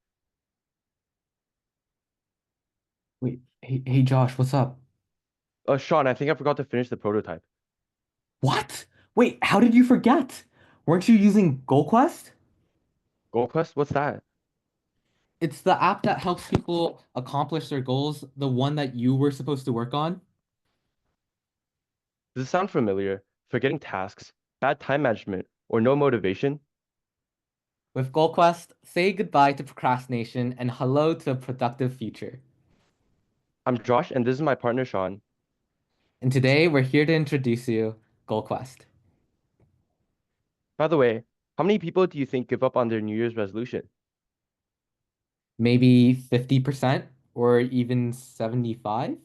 Wait, hey Josh, what's up? Sean, I think I forgot to finish the prototype. What? Wait, how did you forget? Weren't you using GoalQuest? Goal Quest? What's that? It's the app that helps people accomplish their goals, the one that you were supposed to work on. Does it sound familiar? Forgetting tasks, bad time management, or no motivation? With GoalQuest, say goodbye to procrastination and hello to a productive future. I'm Josh, and this is my partner, Sean. And today we're here to introduce you GoalQuest. By the way, how many people do you think give up on their New Year's resolution? Maybe 50% or even 75?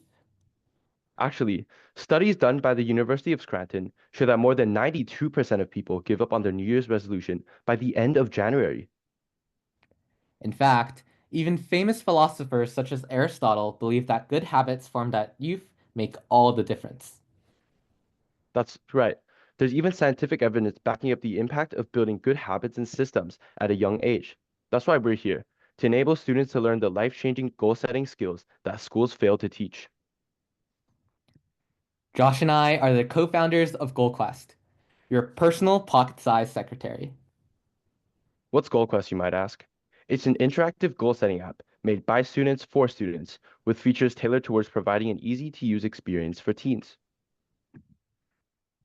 Actually, studies done by the University of Scranton show that more than 92% of people give up on their New Year's resolution by the end of January. In fact, even famous philosophers such as Aristotle believe that good habits formed at youth make all the difference. That's right. There's even scientific evidence backing up the impact of building good habits and systems at a young age. That's why we're here, to enable students to learn the life-changing goal-setting skills that schools fail to teach. Josh and I are the co-founders of GoalQuest, your personal pocket-sized secretary. What's GoalQuest, you might ask? It's an interactive goal-setting app made by students for students, with features tailored towards providing an easy-to-use experience for teens.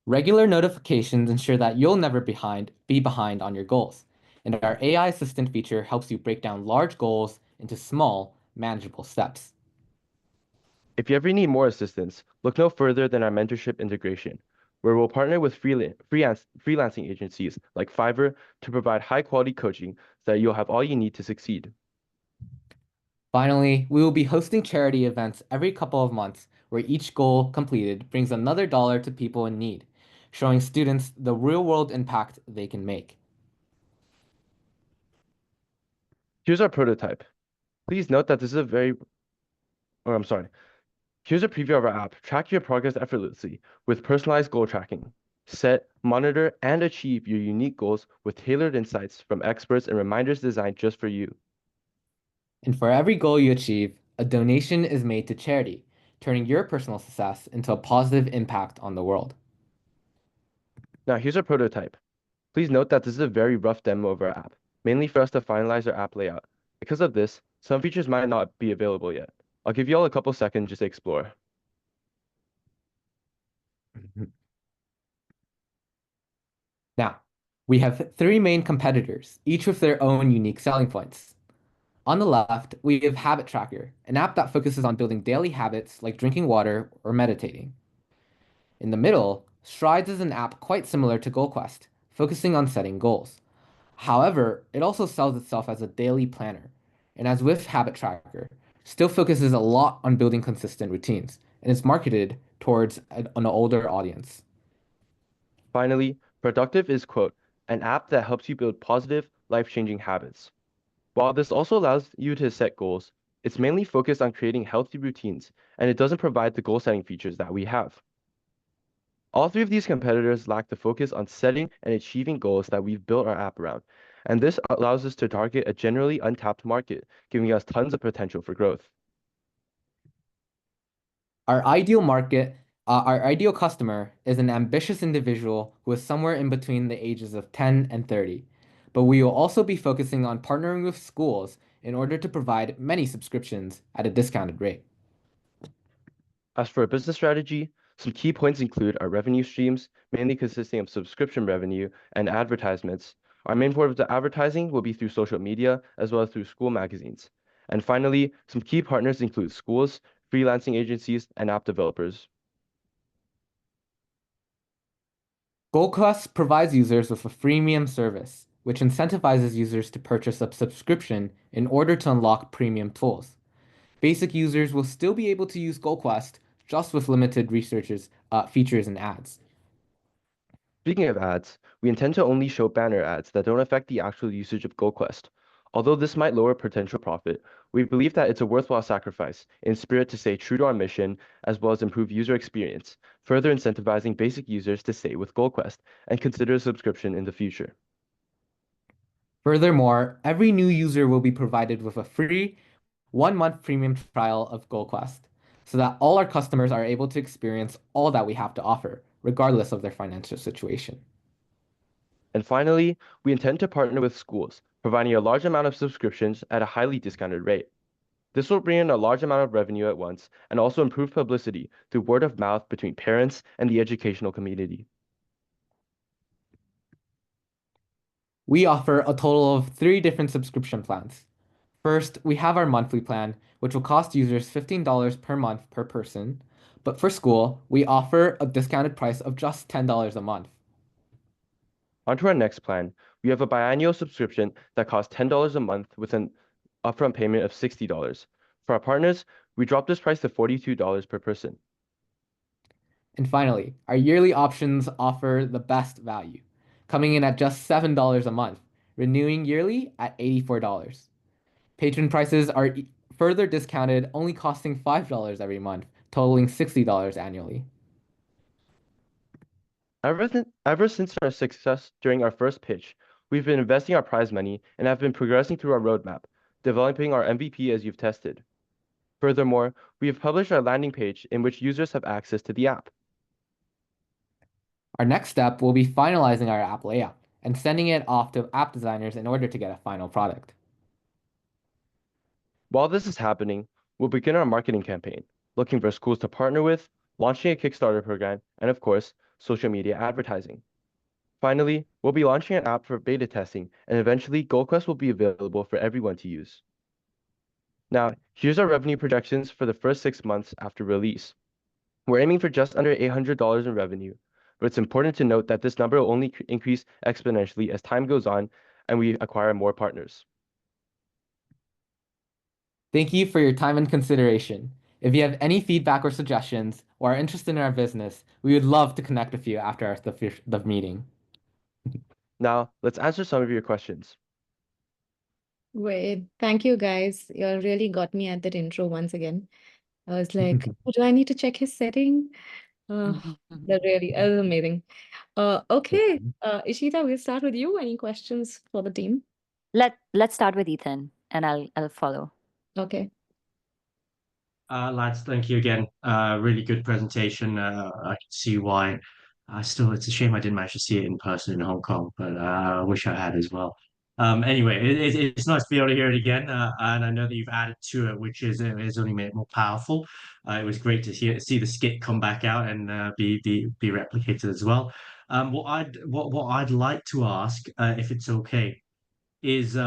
Regular notifications ensure that you'll never be behind on your goals, and our AI assistant feature helps you break down large goals into small, manageable steps. If you ever need more assistance, look no further than our mentorship integration, where we'll partner with freelancing agencies like Fiverr to provide high-quality coaching so that you'll have all you need to succeed. Finally, we will be hosting charity events every couple of months where each goal completed brings another dollar to people in need, showing students the real-world impact they can make. Here's our prototype. Please note that this is Here's a preview of our app. Track your progress effortlessly with personalized goal tracking. Set, monitor, and achieve your unique goals with tailored insights from experts and reminders designed just for you. And for every goal you achieve, a donation is made to charity, turning your personal success into a positive impact on the world. Now here's our prototype. Please note that this is a very rough demo of our app, mainly for us to finalize our app layout. Because of this, some features might not be available yet. I'll give you all a couple seconds just to explore. Now, we have three main competitors, each with their own unique selling points. On the left, we have Habit Tracker, an app that focuses on building daily habits like drinking water or meditating. In the middle, Strides is an app quite similar to GoalQuest, focusing on setting goals. However, it also sells itself as a daily planner, and as with Habit Tracker, still focuses a lot on building consistent routines, and is marketed towards an older audience. Finally, Productive is, quote, an app that helps you build positive, life-changing habits. While this also allows you to set goals, it's mainly focused on creating healthy routines, and it doesn't provide the goal-setting features that we have. All three of these competitors lack the focus on setting and achieving goals that we've built our app around, and this allows us to target a generally untapped market, giving us tons of potential for growth. Our ideal customer is an ambitious individual who is somewhere in between the ages of 10 and 30. But we will also be focusing on partnering with schools in order to provide many subscriptions at a discounted rate. As for a business strategy, some key points include our revenue streams, mainly consisting of subscription revenue and advertisements. Our main form of the advertising will be through social media as well as through school magazines. And finally, some key partners include schools, freelancing agencies, and app developers. GoldQuest provides users with a freemium service, which incentivizes users to purchase a subscription in order to unlock premium tools. Basic users will still be able to use GoldQuest, just with limited features and ads. Speaking of ads, we intend to only show banner ads that don't affect the actual usage of GoldQuest. Although this might lower potential profit, we believe that it's a worthwhile sacrifice in spirit to stay true to our mission as well as improve user experience, further incentivizing basic users to stay with GoldQuest and consider a subscription in the future. Furthermore, every new user will be provided with a free 1-month premium trial of GoldQuest, so that all our customers are able to experience all that we have to offer, regardless of their financial situation. And finally, we intend to partner with schools, providing a large amount of subscriptions at a highly discounted rate. This will bring in a large amount of revenue at once and also improve publicity through word of mouth between parents and the educational community. We offer a total of 3 different subscription plans. First, we have our monthly plan, which will cost users $15 per month per person. But for school, we offer a discounted price of just $10 a month. On to our next plan. We have a biannual subscription that costs $10 a month with an upfront payment of $60. For our partners, we drop this price to $42 per person. And finally, our yearly options offer the best value, coming in at just $7 a month, renewing yearly at $84. Patron prices are further discounted, only costing $5 every month, totaling $60 annually. Ever since our success during our first pitch, we've been investing our prize money and have been progressing through our roadmap, developing our MVP as you've tested. Furthermore, we have published our landing page in which users have access to the app. Our next step will be finalizing our app layout and sending it off to app designers in order to get a final product. While this is happening, we'll begin our marketing campaign, looking for schools to partner with, launching a Kickstarter program, and of course, social media advertising. Finally, we'll be launching an app for beta testing, and eventually GoldQuest will be available for everyone to use. Now, here's our revenue projections for the first 6 months after release. We're aiming for just under $800 in revenue, but it's important to note that this number will only increase exponentially as time goes on and we acquire more partners. Thank you for your time and consideration. If you have any feedback or suggestions or are interested in our business, we would love to connect with you after the meeting. Now, let's answer some of your questions. Great. Thank you, guys. You all really got me at that intro once again. I was like, "Oh, do I need to check his setting?" That was amazing. Okay, Ishita, we'll start with you. Any questions for the team? Let's start with Ethan, and I'll follow. Okay. Lads, thank you again. Really good presentation. I can see why. It's a shame I didn't manage to see it in person in Hong Kong, but I wish I had as well. Anyway, it's nice to be able to hear it again, and I know that you've added to it, which is only made it more powerful. It was great to see the skit come back out and be replicated as well. What I'd like to ask, if it's okay, is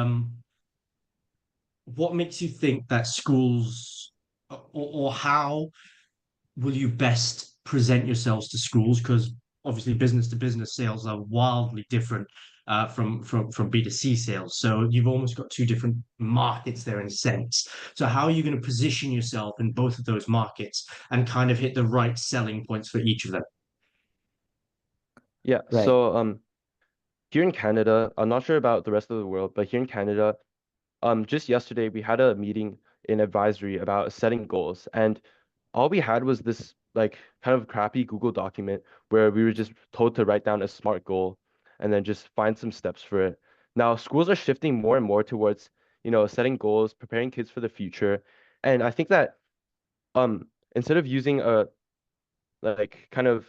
what makes you think that schools or how will you best present yourselves to schools? Because obviously business to business sales are wildly different from B2C sales. So you've almost got two different markets there in a sense. So how are you going to position yourself in both of those markets and kind of hit the right selling points for each of them? Yeah, Right. so here in Canada, I'm not sure about the rest of the world, but here in Canada, just yesterday we had a meeting in advisory about setting goals, and all we had was this like kind of crappy Google document where we were just told to write down a SMART goal and then just find some steps for it. Now, schools are shifting more and more towards, setting goals, preparing kids for the future. And I think that instead of using a like kind of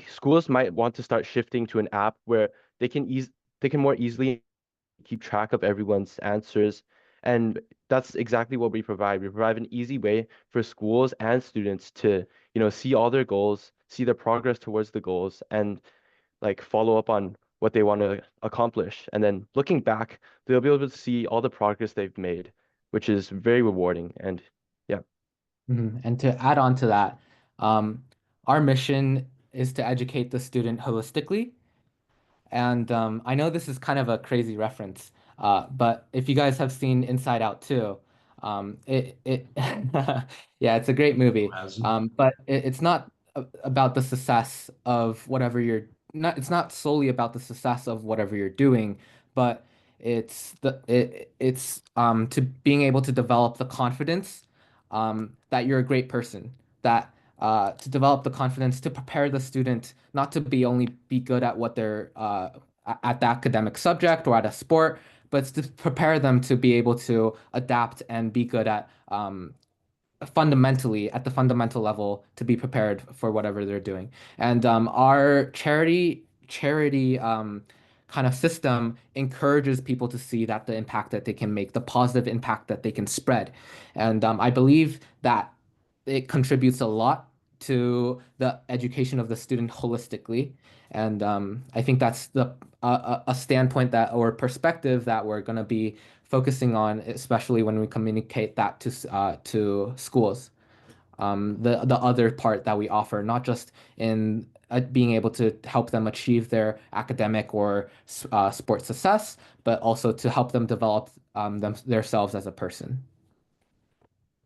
schools might want to start shifting to an app where they can more easily keep track of everyone's answers. And that's exactly what we provide. We provide an easy way for schools and students to, see all their goals, see their progress towards the goals, and like follow up on what they want to accomplish. And then looking back, they'll be able to see all the progress they've made, which is very rewarding. And yeah. And to add on to that, our mission is to educate the student holistically. And I know this is kind of a crazy reference, but if you guys have seen Inside Out 2, it yeah, it's a great movie. But it's not about the success of whatever you're not. It's not solely about the success of whatever you're doing, but it's to being able to develop the confidence that you're a great person. That to develop the confidence to prepare the student not to be only be good at what they're at the academic subject or at a sport, but to prepare them to be able to adapt and be good at fundamentally at the fundamental level to be prepared for whatever they're doing. And our charity kind of system encourages people to see that the impact that they can make, the positive impact that they can spread. And I believe that it contributes a lot to the education of the student holistically. And I think that's a standpoint that or perspective that we're going to be focusing on, especially when we communicate that to schools. The other part that we offer, not just in being able to help them achieve their academic or sports success, but also to help them develop themselves as a person.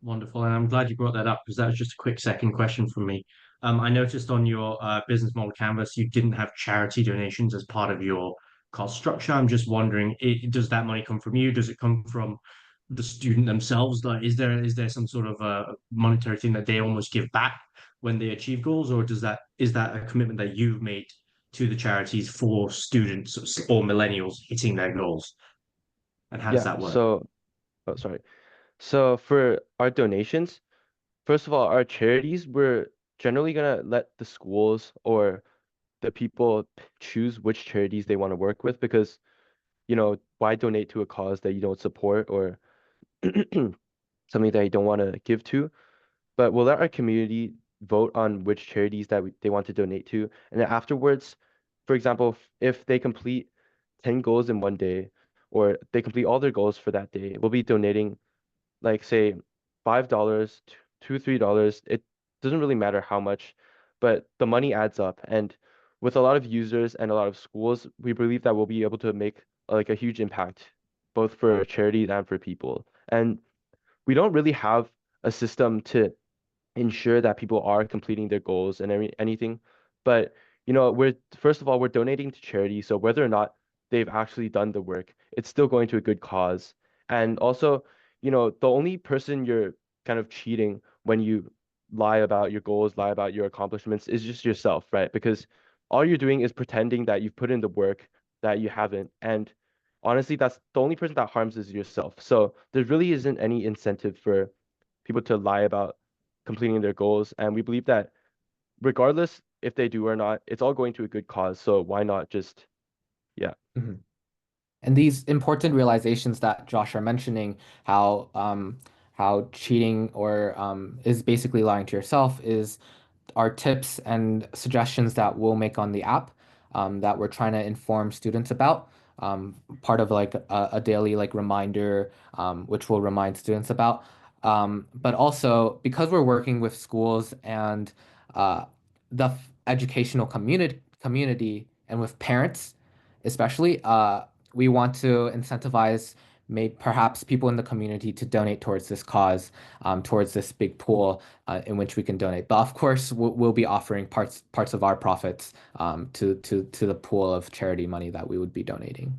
Wonderful, and I'm glad you brought that up because that was just a quick second question from me. I noticed on your business model canvas you didn't have charity donations as part of your cost structure. I'm just wondering, does that money come from you? Does it come from the student themselves? Like, is there some sort of a monetary thing that they almost give back when they achieve goals, or is that a commitment that you've made to the charities for students or millennials hitting their goals? And how does Yeah. that work? Oh, sorry. So for our donations, first of all, our charities, we're generally gonna let the schools or the people choose which charities they want to work with because, why donate to a cause that you don't support or something that you don't want to give to? But we'll let our community vote on which charities that they want to donate to. And then afterwards, for example, if they complete 10 goals in one day or they complete all their goals for that day, we'll be donating like say $5 to $3. It doesn't really matter how much, but the money adds up. And with a lot of users and a lot of schools, we believe that we'll be able to make like a huge impact, both for charities and for people. And we don't really have a system to ensure that people are completing their goals and anything. But we're first of all, we're donating to charity, so whether or not they've actually done the work, it's still going to a good cause. And also, the only person you're kind of cheating when you lie about your goals, lie about your accomplishments is just yourself, right? Because all you're doing is pretending that you've put in the work that you haven't. And honestly, that's the only person that harms is yourself. So there really isn't any incentive for people to lie about completing their goals. And we believe that regardless if they do or not, it's all going to a good cause. So why not just, yeah. Mhm. And these important realizations that Josh are mentioning, how cheating or is basically lying to yourself, is our tips and suggestions that we'll make on the app that we're trying to inform students about. Part of like a daily like reminder, which we'll remind students about. But also because we're working with schools and the educational community and with parents, especially, we want to incentivize perhaps people in the community to donate towards this cause, towards this big pool in which we can donate. But of course, we'll be offering parts of our profits to the pool of charity money that we would be donating.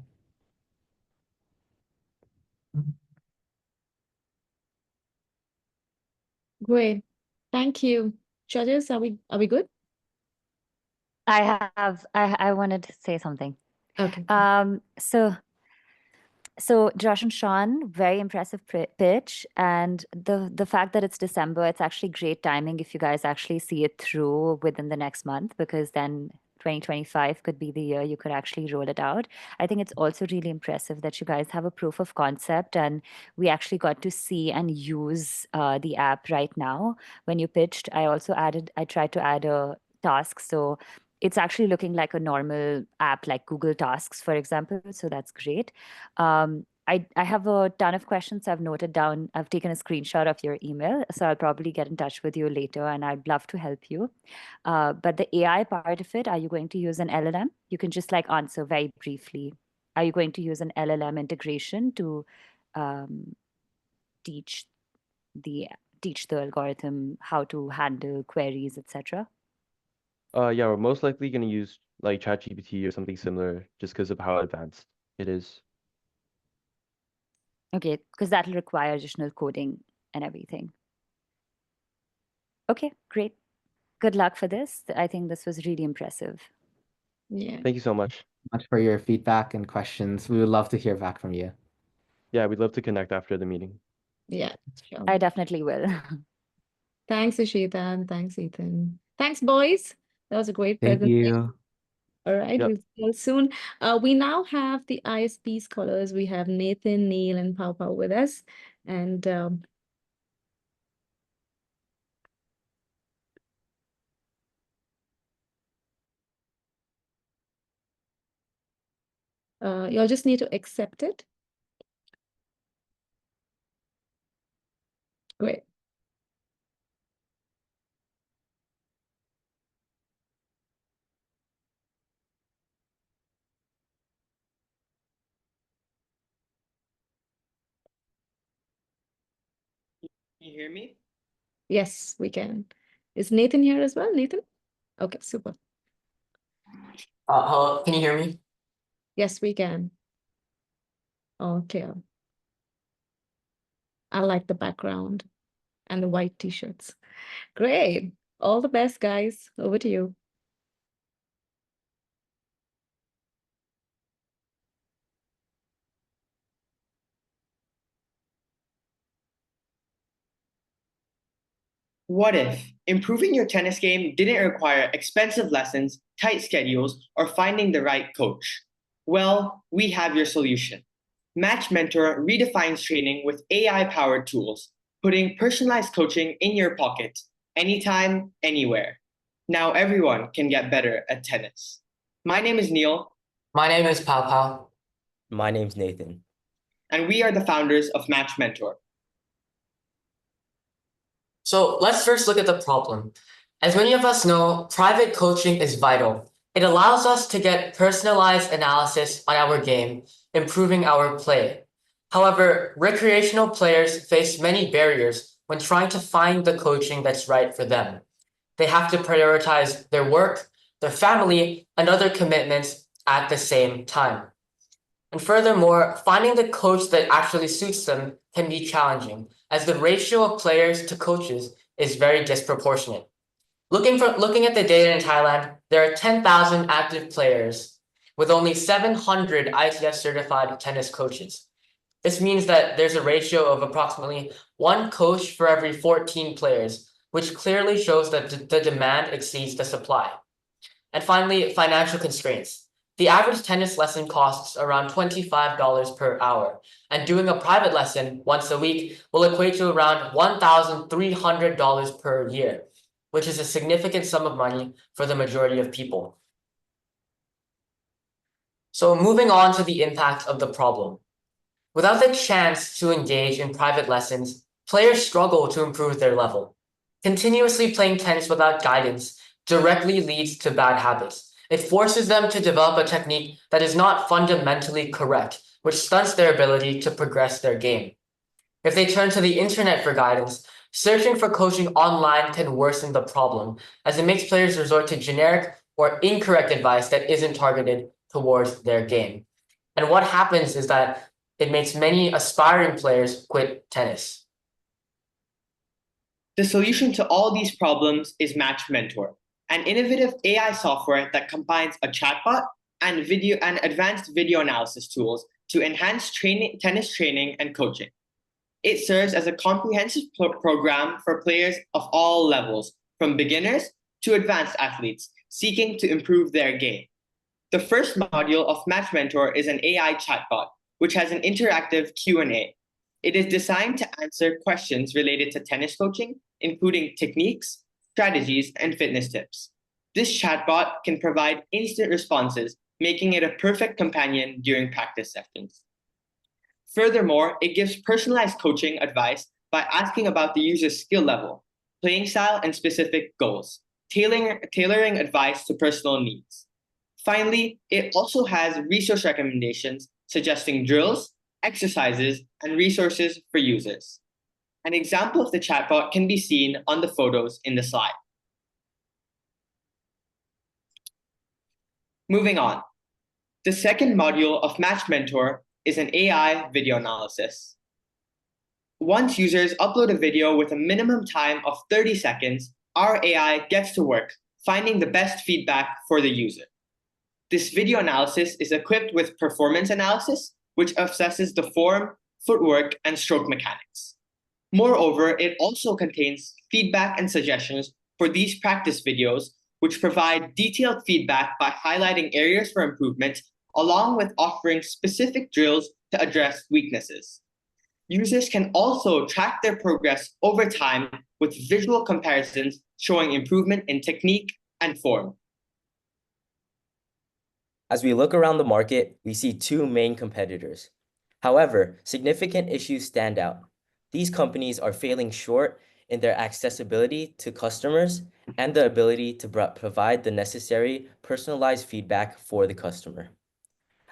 Great. Thank you. Judges, are we good? I wanted to say something. Okay. So So Josh and Sean, very impressive pitch, and the fact that it's December, it's actually great timing if you guys actually see it through within the next month, because then 2025 could be the year you could actually roll it out. I think it's also really impressive that you guys have a proof of concept, and we actually got to see and use the app right now. When you pitched, I tried to add a task, so it's actually looking like a normal app like Google Tasks, for example. So that's great. I have a ton of questions I've noted down. I've taken a screenshot of your email, so I'll probably get in touch with you later, and I'd love to help you. But the AI part of it, are you going to use an LLM? You can just like answer very briefly. Are you going to use an LLM integration to teach the algorithm how to handle queries, etc.? Yeah, we're most likely going to use like ChatGPT or something similar just because of how advanced it is. Okay, because that'll require additional coding and everything. Okay, great. Good luck for this. I think this was really impressive. Yeah. Thank you so much. Much for your feedback and questions. We would love to hear back from you. Yeah, we'd love to connect after the meeting. Yeah, sure. I definitely will. Thanks, Ishita, and thanks, Ethan. Thanks, boys. That was a great Thank presentation. you. All right, Yep. we'll see you soon. We now have the ISP scholars. We have Nathan, Neil, and Pau Pau with us. And you'll just need to accept it. Great. Can you hear me? Yes, we can. Is Nathan here as well, Nathan? Okay, super. Hello, can you hear me? Yes, we can. Okay. I like the background and the white t-shirts. Great. All the best, guys. Over to you. What if improving your tennis game didn't require expensive lessons, tight schedules, or finding the right coach? Well, we have your solution. Match Mentor redefines training with AI-powered tools, putting personalized coaching in your pocket, anytime, anywhere. Now everyone can get better at tennis. My name is Neil. My name is Pau Pau. My name's Nathan. And we are the founders of Match Mentor. So let's first look at the problem. As many of us know, private coaching is vital. It allows us to get personalized analysis on our game, improving our play. However, recreational players face many barriers when trying to find the coaching that's right for them. They have to prioritize their work, their family, and other commitments at the same time. And furthermore, finding the coach that actually suits them can be challenging, as the ratio of players to coaches is very disproportionate. Looking at the data in Thailand, there are 10,000 active players with only 700 ITF certified tennis coaches. This means that there's a ratio of approximately 1 coach for every 14 players, which clearly shows that the demand exceeds the supply. And finally, financial constraints. The average tennis lesson costs around $25 per hour, and doing a private lesson once a week will equate to around $1,300 per year, which is a significant sum of money for the majority of people. So moving on to the impact of the problem. Without the chance to engage in private lessons, players struggle to improve their level. Continuously playing tennis without guidance directly leads to bad habits. It forces them to develop a technique that is not fundamentally correct, which stunts their ability to progress their game. If they turn to the internet for guidance, searching for coaching online can worsen the problem, as it makes players resort to generic or incorrect advice that isn't targeted towards their game. And what happens is that it makes many aspiring players quit tennis. The solution to all these problems is Match Mentor, an innovative AI software that combines a chatbot and advanced video analysis tools to enhance tennis training and coaching. It serves as a comprehensive program for players of all levels, from beginners to advanced athletes seeking to improve their game. The first module of Match Mentor is an AI chatbot, which has an interactive Q&A. It is designed to answer questions related to tennis coaching, including techniques, strategies, and fitness tips. This chatbot can provide instant responses, making it a perfect companion during practice sessions. Furthermore, it gives personalized coaching advice by asking about the user's skill level, playing style, and specific goals, tailoring advice to personal needs. Finally, it also has resource recommendations suggesting drills, exercises, and resources for users. An example of the chatbot can be seen on the photos in the slide. Moving on. The second module of Match Mentor is an AI video analysis. Once users upload a video with a minimum time of 30 seconds, our AI gets to work finding the best feedback for the user. This video analysis is equipped with performance analysis, which assesses the form, footwork, and stroke mechanics. Moreover, it also contains feedback and suggestions for these practice videos, which provide detailed feedback by highlighting areas for improvement, along with offering specific drills to address weaknesses. Users can also track their progress over time with visual comparisons showing improvement in technique and form. As we look around the market, we see two main competitors. However, significant issues stand out. These companies are falling short in their accessibility to customers and the ability to provide the necessary personalized feedback for the customer.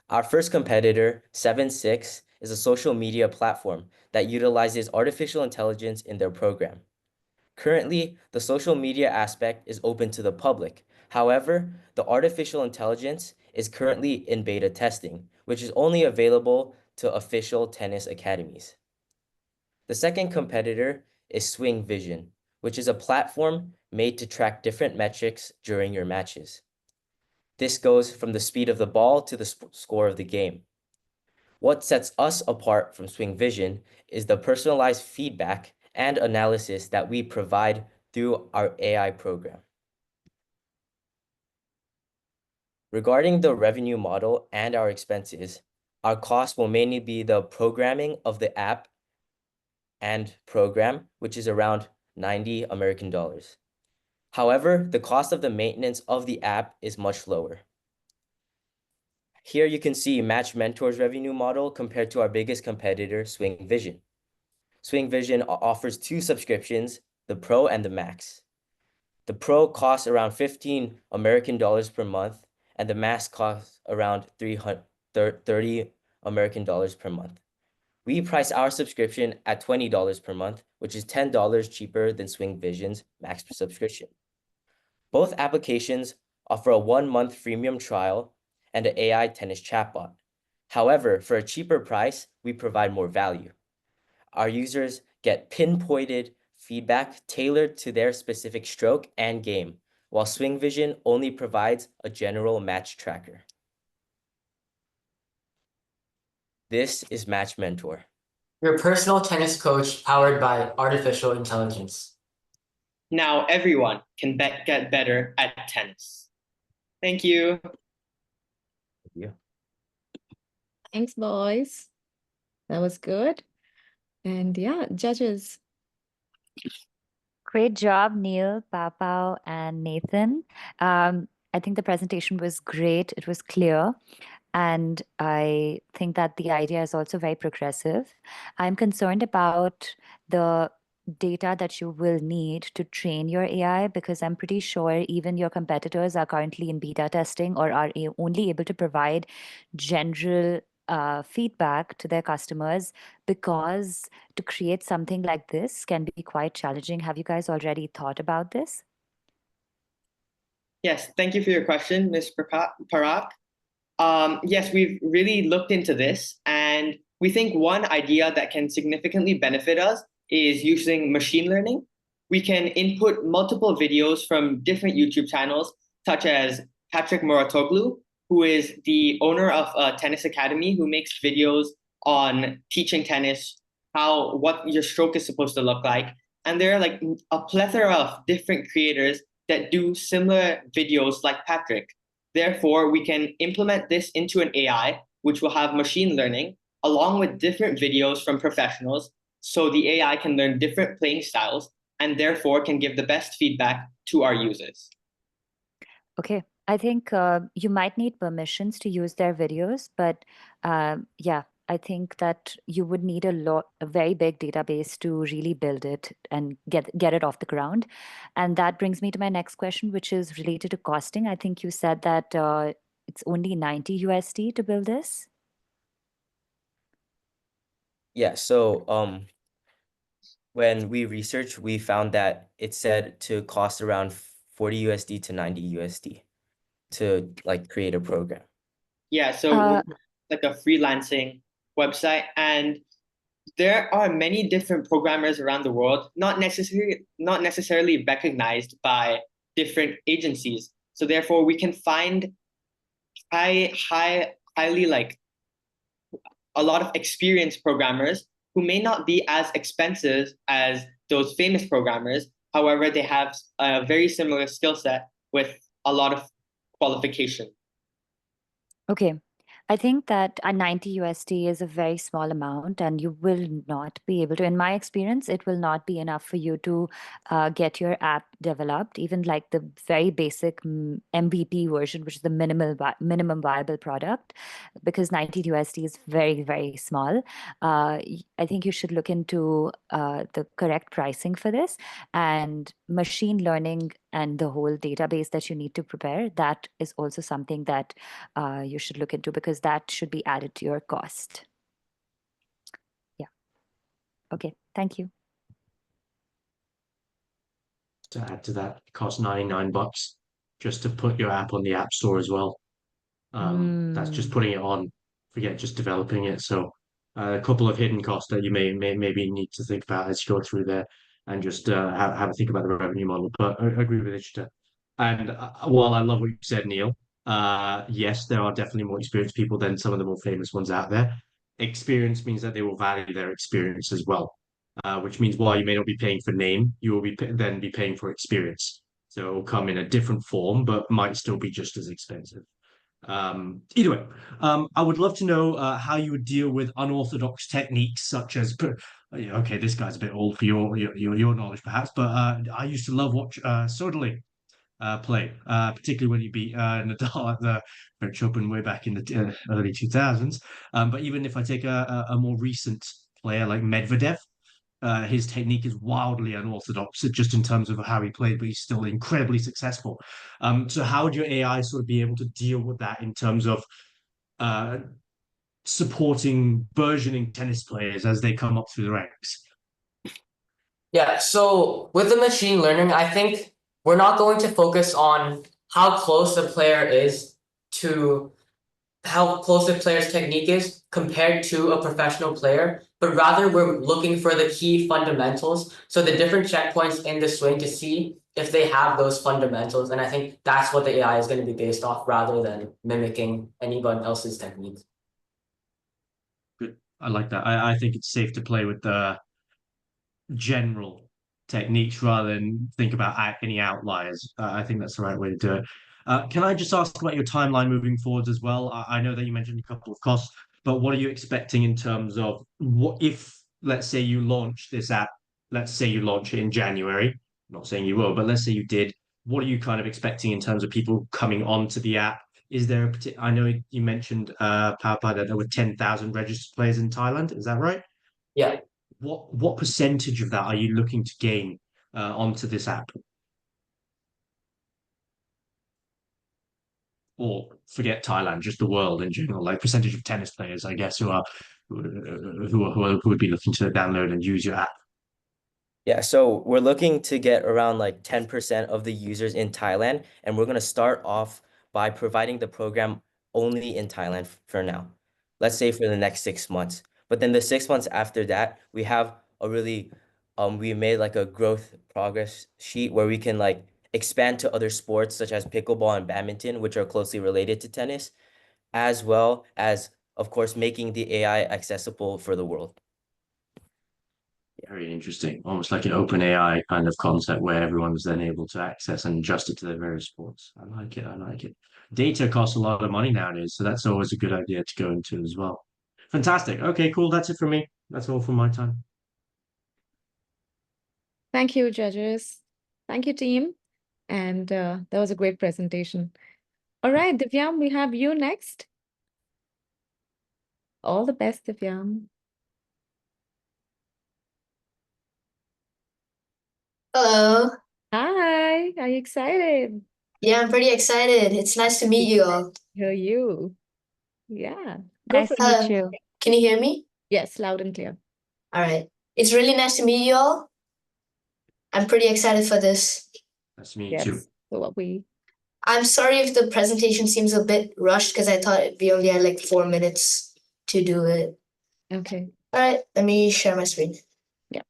Our first competitor, 7six, is a social media platform that utilizes artificial intelligence in their program. Currently, the social media aspect is open to the public. However, the artificial intelligence is currently in beta testing, which is only available to official tennis academies. The second competitor is Swing Vision, which is a platform made to track different metrics during your matches. This goes from the speed of the ball to the score of the game. What sets us apart from Swing Vision is the personalized feedback and analysis that we provide through our AI program. Regarding the revenue model and our expenses, our cost will mainly be the programming of the app and program, which is around $90 American. However, the cost of the maintenance of the app is much lower. Here you can see Match Mentor's revenue model compared to our biggest competitor, Swing Vision. Swing Vision offers two subscriptions, the Pro and the Max. The Pro costs around $15 American per month, and the Max costs around $30 American per month. We price our subscription at $20 per month, which is $10 cheaper than Swing Vision's Max subscription. Both applications offer a 1-month freemium trial and an AI tennis chatbot. However, for a cheaper price, we provide more value. Our users get pinpointed feedback tailored to their specific stroke and game, while Swing Vision only provides a general match tracker. This is Match Mentor, your personal tennis coach powered by artificial intelligence. Now everyone can get better at tennis. Thank you. Thank you. Thanks, boys. That was good. And yeah, judges. Great job, Neil, Papao, and Nathan. I think the presentation was great. It was clear. And I think that the idea is also very progressive. I'm concerned about the data that you will need to train your AI, because I'm pretty sure even your competitors are currently in beta testing or are only able to provide general feedback to their customers, because to create something like this can be quite challenging. Have you guys already thought about this? Yes, thank you for your question, Ms. Parak. Yes, we've really looked into this, and we think one idea that can significantly benefit us is using machine learning. We can input multiple videos from different YouTube channels, such as Patrick Moratoglu, who is the owner of a tennis academy who makes videos on teaching tennis, what your stroke is supposed to look like. And there are like a plethora of different creators that do similar videos like Patrick. Therefore, we can implement this into an AI, which will have machine learning along with different videos from professionals. So the AI can learn different playing styles and therefore can give the best feedback to our users. Okay, I think you might need permissions to use their videos, but yeah, I think that you would need a very big database to really build it and get it off the ground. And that brings me to my next question, which is related to costing. I think you said that it's only 90 USD to build this. Yeah, so when we researched, we found that it said to cost around 40 USD to 90 USD to like create a program. Yeah, so like a freelancing website, and there are many different programmers around the world, not necessarily recognized by different agencies. So therefore, we can find highly like a lot of experienced programmers who may not be as expensive as those famous programmers. However, they have a very similar skill set with a lot of qualification. Okay. I think that a 90 USD is a very small amount, and you will not be able to, in my experience, it will not be enough for you to get your app developed, even like the very basic MVP version, which is the minimum viable product, because 90 USD is very, very small. I think you should look into the correct pricing for this, and machine learning and the whole database that you need to prepare. That is also something that you should look into, because that should be added to your cost. Yeah. Okay. Thank you. To add to that, it costs $99 just to put your app on the App Store as well. That's just putting it on, forget just developing it. So a couple of hidden costs that you maybe need to think about as you go through there, and just have a think about the revenue model. But I agree with Ishita. And while I love what you said, Neil, yes, there are definitely more experienced people than some of the more famous ones out there. Experience means that they will value their experience as well, which means while you may not be paying for name, you will then be paying for experience. So it will come in a different form, but might still be just as expensive. Either way, I would love to know how you would deal with unorthodox techniques such as, okay, this guy's a bit old for your knowledge perhaps, but I used to love watch Soderling play, particularly when he beat Nadal at the French Open way back in the early 2000s. But even if I take a more recent player like Medvedev, his technique is wildly unorthodox just in terms of how he played, but he's still incredibly successful. So how would your AI sort of be able to deal with that in terms of supporting burgeoning tennis players as they come up through the ranks? Yeah, so with the machine learning, I think we're not going to focus on how close the player is to how close the player's technique is compared to a professional player, but rather we're looking for the key fundamentals. So the different checkpoints in the swing to see if they have those fundamentals. And I think that's what the AI is going to be based off rather than mimicking anyone else's technique. Good. I like that. I think it's safe to play with the general techniques rather than think about any outliers. I think that's the right way to do it. Can I just ask about your timeline moving forwards as well? I know that you mentioned a couple of costs, but what are you expecting in terms of what if, let's say you launch this app, let's say you launch it in January, I'm not saying you will, but let's say you did, what are you kind of expecting in terms of people coming onto the app? Is there I know you mentioned, PowerPoint, that there were 10,000 registered players in Thailand. Is that right? Yeah. What percentage of that are you looking to gain onto this app? Or forget Thailand, just the world in general, like percentage of tennis players, I guess, who would be looking to download and use your app. Yeah, so we're looking to get around like 10% of the users in Thailand, and we're going to start off by providing the program only in Thailand for now. Let's say for the next 6 months. But then the 6 months after that, we have a really, we made like a growth progress sheet where we can like expand to other sports such as pickleball and badminton, which are closely related to tennis. as well as, of course, making the AI accessible for the world. Very interesting. Almost like an open AI kind of concept where everyone's then able to access and adjust it to their various sports. I like it. I like it. Data costs a lot of money nowadays, so that's always a good idea to go into as well. Fantastic. Okay, cool. That's it for me. That's all from my time. Thank you, judges. Thank you, team. And that was a great presentation. All right, Divyam, we have you next. All the best, Divyam. Hello. Hi, are you excited? Yeah, I'm pretty excited. It's nice to meet you all. Hear you. Yeah, go Nice for to it. meet you. Can you hear me? Yes, loud and clear. All right. It's really nice to meet you all. I'm pretty excited for this. Nice to meet Yes, you. so what we I'm sorry if the presentation seems a bit rushed because I thought we only had like 4 minutes to do it. okay. All right, let me share my screen. Yeah.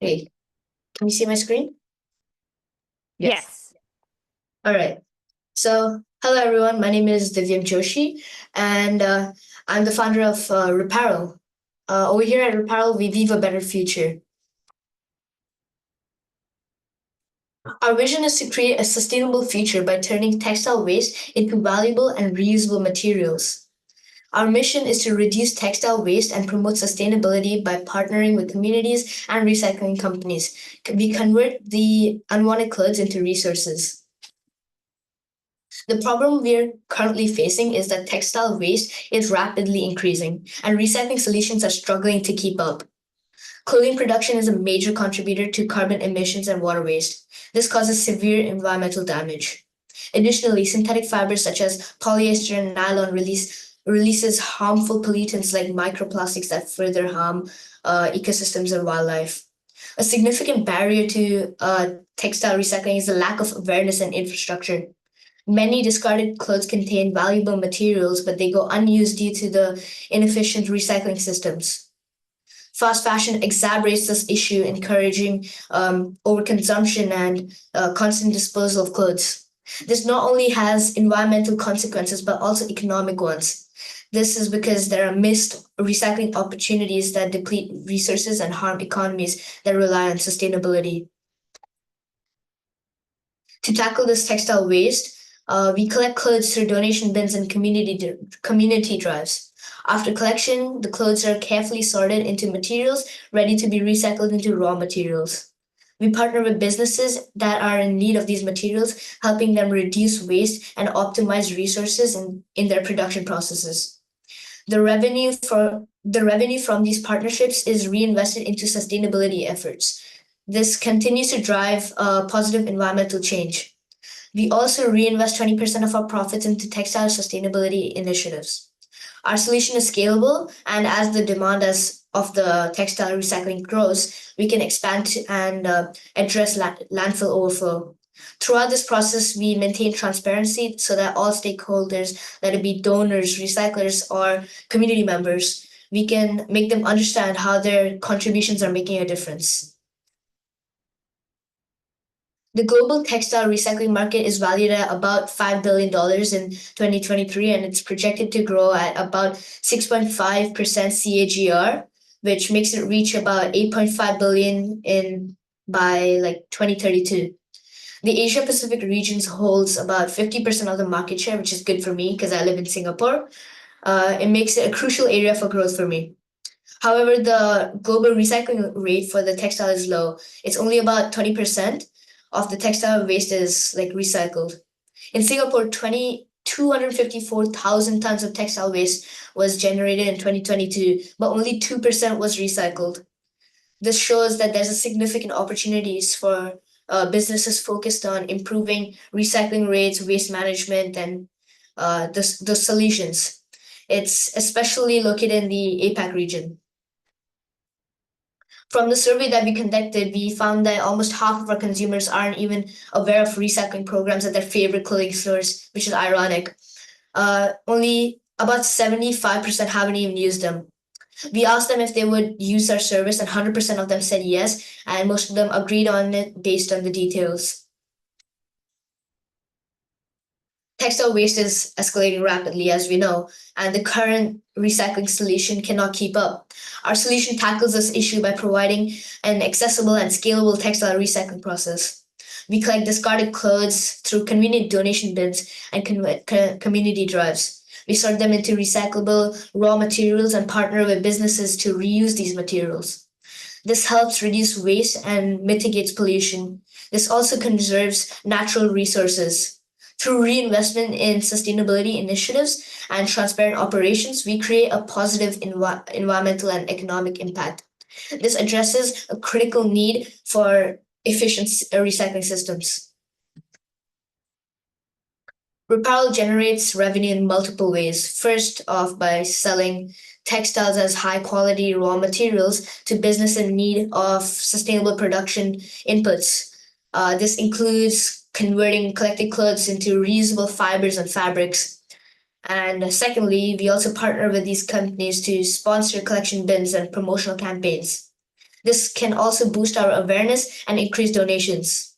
Hey, can you see my screen? Yes. All right. So, hello everyone. My name is Divyam Joshi, and I'm the founder of Reparel. Over here at Reparel, we weave a better future. Our vision is to create a sustainable future by turning textile waste into valuable and reusable materials. Our mission is to reduce textile waste and promote sustainability by partnering with communities and recycling companies. We convert the unwanted clothes into resources. The problem we are currently facing is that textile waste is rapidly increasing, and recycling solutions are struggling to keep up. Clothing production is a major contributor to carbon emissions and water waste. This causes severe environmental damage. Additionally, synthetic fibers such as polyester and nylon releases harmful pollutants like microplastics that further harm ecosystems and wildlife. A significant barrier to textile recycling is the lack of awareness and infrastructure. Many discarded clothes contain valuable materials, but they go unused due to the inefficient recycling systems. Fast fashion exacerbates this issue, encouraging overconsumption and constant disposal of clothes. This not only has environmental consequences, but also economic ones. This is because there are missed recycling opportunities that deplete resources and harm economies that rely on sustainability. To tackle this textile waste, we collect clothes through donation bins and community drives. After collection, the clothes are carefully sorted into materials ready to be recycled into raw materials. We partner with businesses that are in need of these materials, helping them reduce waste and optimize resources in their production processes. The revenue from these partnerships is reinvested into sustainability efforts. This continues to drive positive environmental change. We also reinvest 20% of our profits into textile sustainability initiatives. Our solution is scalable, and as the demand of the textile recycling grows, we can expand and address landfill overflow. Throughout this process, we maintain transparency so that all stakeholders, let it be donors, recyclers, or community members, we can make them understand how their contributions are making a difference. The global textile recycling market is valued at about $5 billion in 2023, and it's projected to grow at about 6.5% CAGR, which makes it reach about 8.5 billion by like 2032. The Asia Pacific region holds about 50% of the market share, which is good for me because I live in Singapore. It makes it a crucial area for growth for me. However, the global recycling rate for the textile is low. It's only about 20% of the textile waste is like recycled. In Singapore, 254,000 tons of textile waste was generated in 2022, but only 2% was recycled. This shows that there's a significant opportunities for businesses focused on improving recycling rates, waste management, and the solutions. It's especially located in the APAC region. From the survey that we conducted, we found that almost half of our consumers aren't even aware of recycling programs at their favorite clothing stores, which is ironic. Only about 75% haven't even used them. We asked them if they would use our service, and 100% of them said yes, and most of them agreed on it based on the details. Textile waste is escalating rapidly, as we know, and the current recycling solution cannot keep up. Our solution tackles this issue by providing an accessible and scalable textile recycling process. We collect discarded clothes through convenient donation bins and community drives. We sort them into recyclable raw materials and partner with businesses to reuse these materials. This helps reduce waste and mitigates pollution. This also conserves natural resources. Through reinvestment in sustainability initiatives and transparent operations, we create a positive environmental and economic impact. This addresses a critical need for efficient recycling systems. Reparel generates revenue in multiple ways. First off, by selling textiles as high quality raw materials to business in need of sustainable production inputs. This includes converting collected clothes into reusable fibers and fabrics. And secondly, we also partner with these companies to sponsor collection bins and promotional campaigns. This can also boost our awareness and increase donations.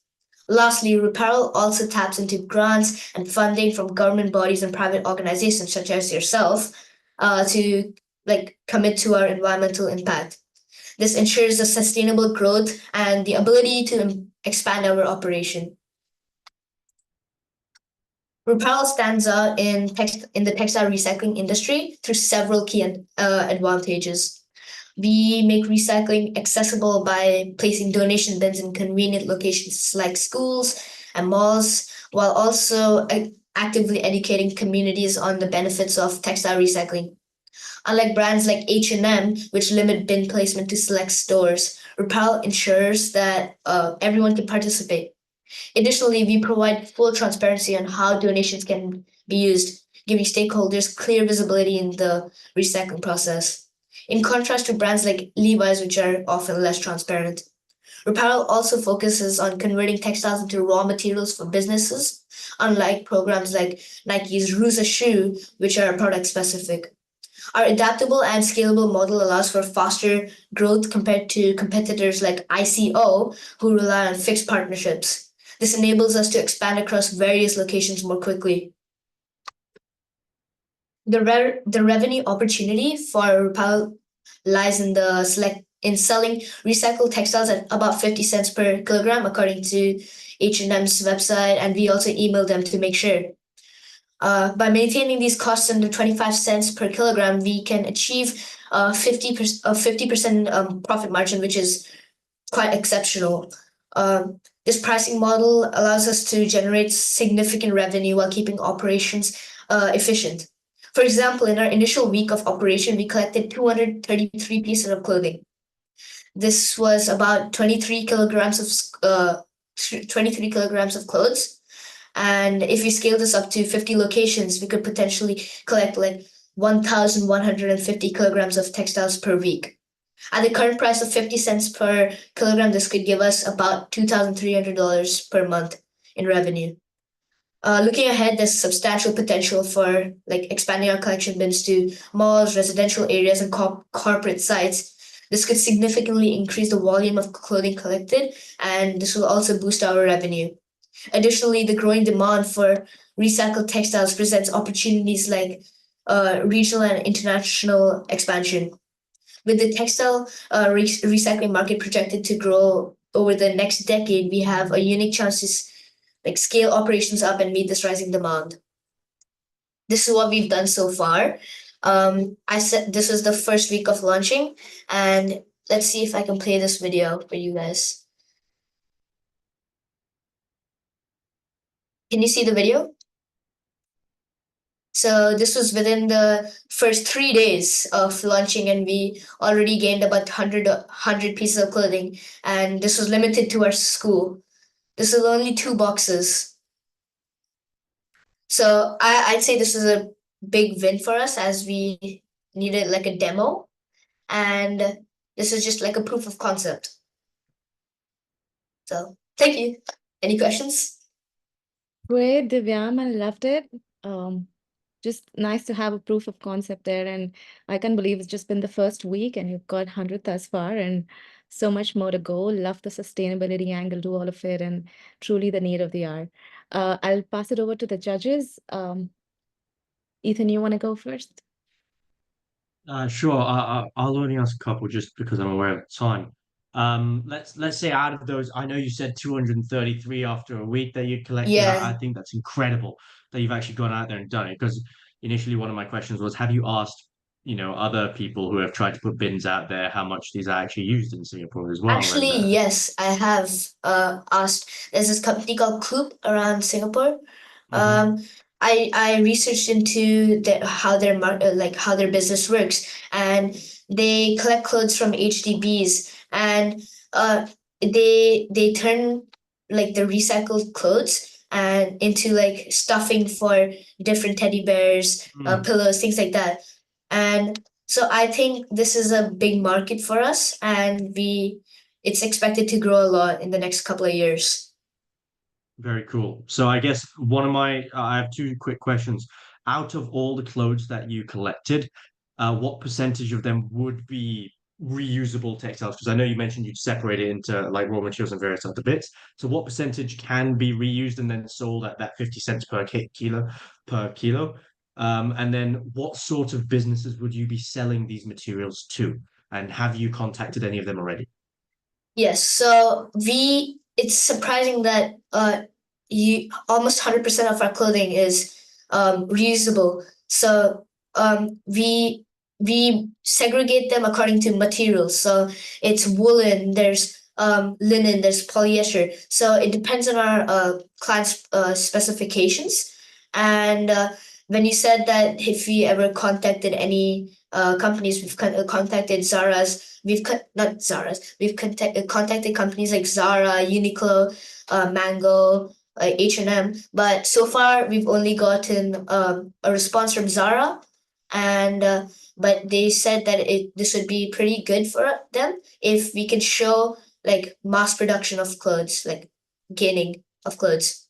Lastly, Reparel also taps into grants and funding from government bodies and private organizations such as yourself to commit to our environmental impact. This ensures the sustainable growth and the ability to expand our operation. Reparel stands out in the textile recycling industry through several key advantages. We make recycling accessible by placing donation bins in convenient locations like schools and malls, while also actively educating communities on the benefits of textile recycling. Unlike brands like H&M, which limit bin placement to select stores, Reparel ensures that everyone can participate. Additionally, we provide full transparency on how donations can be used, giving stakeholders clear visibility in the recycling process. In contrast to brands like Levi's, which are often less transparent. Reparel also focuses on converting textiles into raw materials for businesses, unlike programs like Nike's Rusa shoe, which are product specific. Our adaptable and scalable model allows for faster growth compared to competitors like ICO, who rely on fixed partnerships. This enables us to expand across various locations more quickly. The revenue opportunity for Reparel lies in selling recycled textiles at about 50 cents per kilogram, according to H&M's website, and we also email them to make sure. By maintaining these costs under 25 cents per kilogram, we can achieve a 50% profit margin, which is quite exceptional. This pricing model allows us to generate significant revenue while keeping operations efficient. For example, in our initial week of operation, we collected 233 pieces of clothing. This was about 23 kilograms of clothes. And if we scale this up to 50 locations, we could potentially collect like 1,150 kilograms of textiles per week. At the current price of 50 cents per kilogram, this could give us about $2,300 per month in revenue. Looking ahead, there's substantial potential for expanding our collection bins to malls, residential areas, and corporate sites. This could significantly increase the volume of clothing collected, and this will also boost our revenue. Additionally, the growing demand for recycled textiles presents opportunities like regional and international expansion. With the textile recycling market projected to grow over the next decade, we have a unique chance to scale operations up and meet this rising demand. This is what we've done so far. I said this is the first week of launching, and let's see if I can play this video for you guys. Can you see the video? So this was within the first 3 days of launching, and we already gained about 100 pieces of clothing, and this was limited to our school. This is only 2 boxes. So I'd say this is a big win for us, as we needed like a demo, and this is just like a proof of concept. So thank you. Any questions? Great, Divyam, I loved it. Just nice to have a proof of concept there, and I can't believe it's just been the first week and you've got 100 thus far, and so much more to go. Love the sustainability angle to all of it, and truly the need of the hour. I'll pass it over to the judges. Ethan, you want to go first? Sure. I'll only ask a couple just because I'm aware of the time. Let's say out of those, I know you said 233 after a week that you collected. I Yeah. think that's incredible that you've actually gone out there and done it. Because initially, one of my questions was, have you asked, other people who have tried to put bins out there how much these are actually used in Singapore as well? And Actually, yes, I have asked. There's this company called Coop around Singapore. mhm. I researched into how how their business works, and they collect clothes from HDBs, and they turn like the recycled clothes and into like stuffing for different teddy bears, Mm. pillows, things like that. And so I think this is a big market for us, and it's expected to grow a lot in the next couple of years. Very cool. So I guess I have two quick questions. Out of all the clothes that you collected, what percentage of them would be reusable textiles? Because I know you mentioned you'd separate it into like raw materials and various other bits. So what percentage can be reused and then sold at that 50 cents per kilo? And then what sort of businesses would you be selling these materials to? And have you contacted any of them already? Yes, so it's surprising that you almost 100% of our clothing is reusable. So we segregate them according to materials. So it's woolen, there's linen, there's polyester. So it depends on our client's specifications. And when you said that if we ever contacted any companies, we've contacted Zara's, not Zara's, we've contacted companies like Zara, Uniqlo, Mango, H&M, but so far we've only gotten a response from Zara, and but they said that this would be pretty good for them if we can show like mass production of clothes, like gaining of clothes.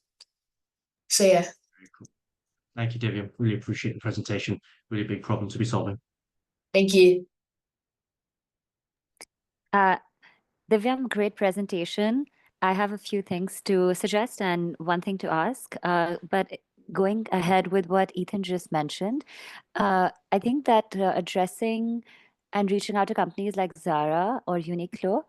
So yeah. Very cool. Thank you, Divyam. Really appreciate the presentation. Really big problem to be solving. Thank you. Divyam, great presentation. I have a few things to suggest and one thing to ask. But going ahead with what Ethan just mentioned, I think that addressing and reaching out to companies like Zara or Uniqlo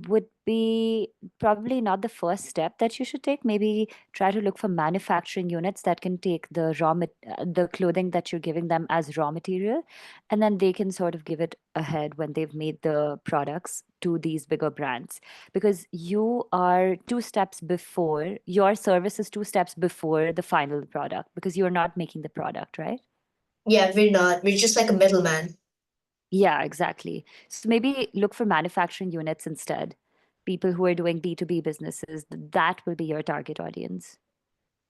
would be probably not the first step that you should take. Maybe try to look for manufacturing units that can take the clothing that you're giving them as raw material, and then they can sort of give it ahead when they've made the products to these bigger brands. Because you are two steps before, your service is two steps before the final product, because you're not making the product, right? Yeah, we're not. We're just like a middleman. Yeah, exactly. So maybe look for manufacturing units instead. People who are doing B2B businesses, that will be your target audience.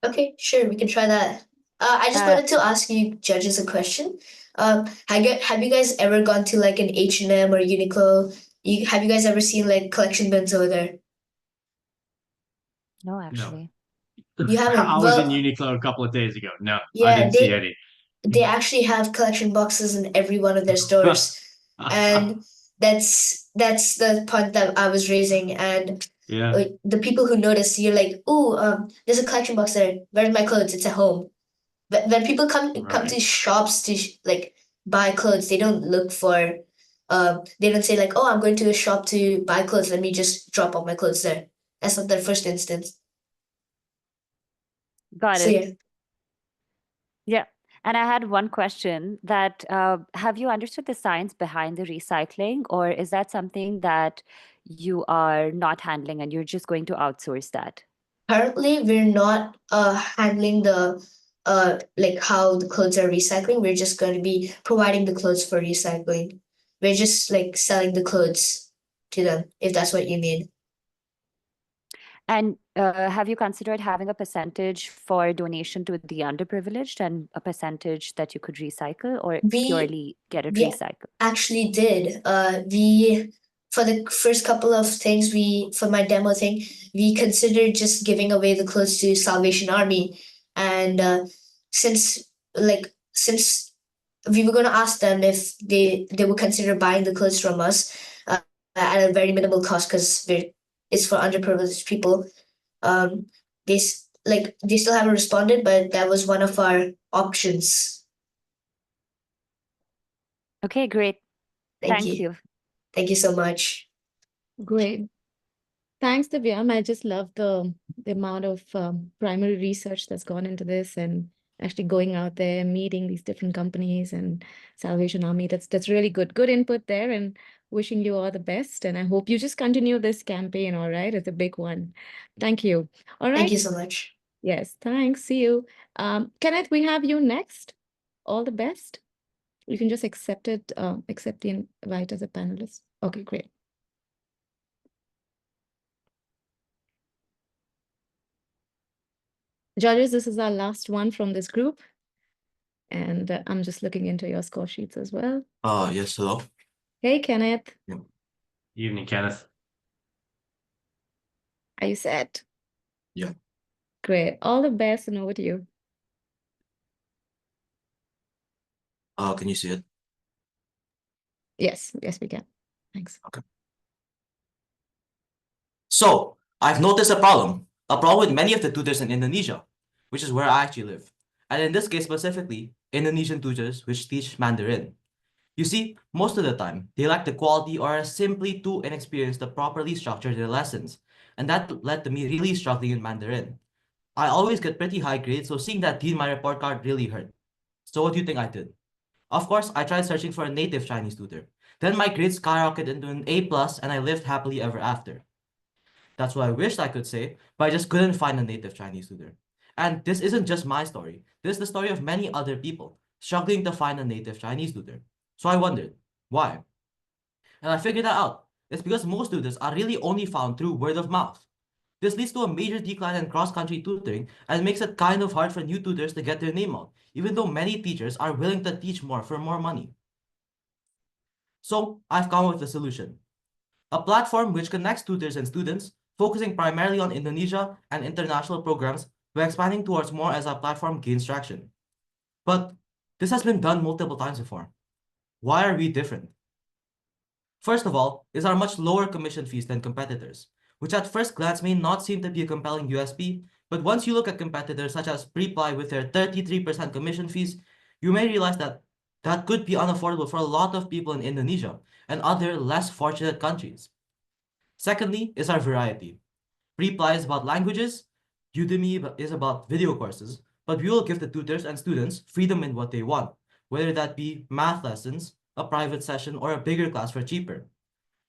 Okay, sure, we can try that. I just wanted to ask you judges a question. Have you guys ever gone to like an H&M or Uniqlo? Have you guys ever seen like collection bins over there? No, actually. You haven't? I was in Well, Uniqlo a couple of days ago. No, I yeah, didn't see any. they actually have collection boxes in every one of their stores, and that's the point that I was raising. And Yeah. the people who notice, you're like, oh, there's a collection box there. Where's my clothes? It's at home. But when people come to Right. shops to like buy clothes, they don't look for, they don't say like, oh, I'm going to a shop to buy clothes. Let me just drop off my clothes there. That's not their first instance. Got So it. yeah. Yeah. And I had one question that have you understood the science behind the recycling, or is that something that you are not handling and you're just going to outsource that? Currently, we're not handling the like how the clothes are recycling. We're just going to be providing the clothes for recycling. We're just like selling the clothes to them, if that's what you mean. And have you considered having a percentage for donation to the underprivileged and a percentage that you could recycle, or We purely get it we recycled? actually did. We for the first couple of things for my demo thing, we considered just giving away the clothes to Salvation Army, and since we were going to ask them if they would consider buying the clothes from us at a very minimal cost because it's for underprivileged people. Um, like they still haven't responded, but that was one of our options. Okay, great. Thank Thank you. you. Thank you so much. Great. Thanks, Divyam. I just love the amount of primary research that's gone into this and actually going out there, meeting these different companies and Salvation Army. That's really good. Good input there, and wishing you all the best. And I hope you just continue this campaign, all right? It's a big one. Thank you. All right. Thank you so much. Yes, thanks. See you. Kenneth, we have you next. All the best. You can just accept it, accept the invite as a panelist. Okay, great. Judges, this is our last one from this group. And I'm just looking into your score sheets as well. Yes, hello. Hey, Kenneth. Evening, Kenneth. Are you set? Yeah. Great. All the best, and over to you. Can you see it? Yes, we can. Thanks. Okay. So, I've noticed a problem with many of the tutors in Indonesia, which is where I actually live. And in this case specifically, Indonesian tutors which teach Mandarin. You see, most of the time, they lack the quality or are simply too inexperienced to properly structure their lessons. And that led to me really struggling in Mandarin. I always get pretty high grades, so seeing that D in my report card really hurt. So what do you think I did? Of course, I tried searching for a native Chinese tutor. Then my grades skyrocketed into an A+, and I lived happily ever after. That's what I wished I could say, but I just couldn't find a native Chinese tutor. And this isn't just my story. This is the story of many other people struggling to find a native Chinese tutor. So I wondered, why? And I figured that out. It's because most tutors are really only found through word of mouth. This leads to a major decline in cross-country tutoring and makes it kind of hard for new tutors to get their name out, even though many teachers are willing to teach more for more money. So I've come up with a solution. A platform which connects tutors and students, focusing primarily on Indonesia and international programs, but expanding towards more as our platform gains traction. But this has been done multiple times before. Why are we different? First of all, is our much lower commission fees than competitors, which at first glance may not seem to be a compelling USP, but once you look at competitors such as Preply with their 33% commission fees, you may realize that that could be unaffordable for a lot of people in Indonesia and other less fortunate countries. Secondly is our variety. Preply is about languages, Udemy is about video courses, but we will give the tutors and students freedom in what they want, whether that be math lessons, a private session, or a bigger class for cheaper.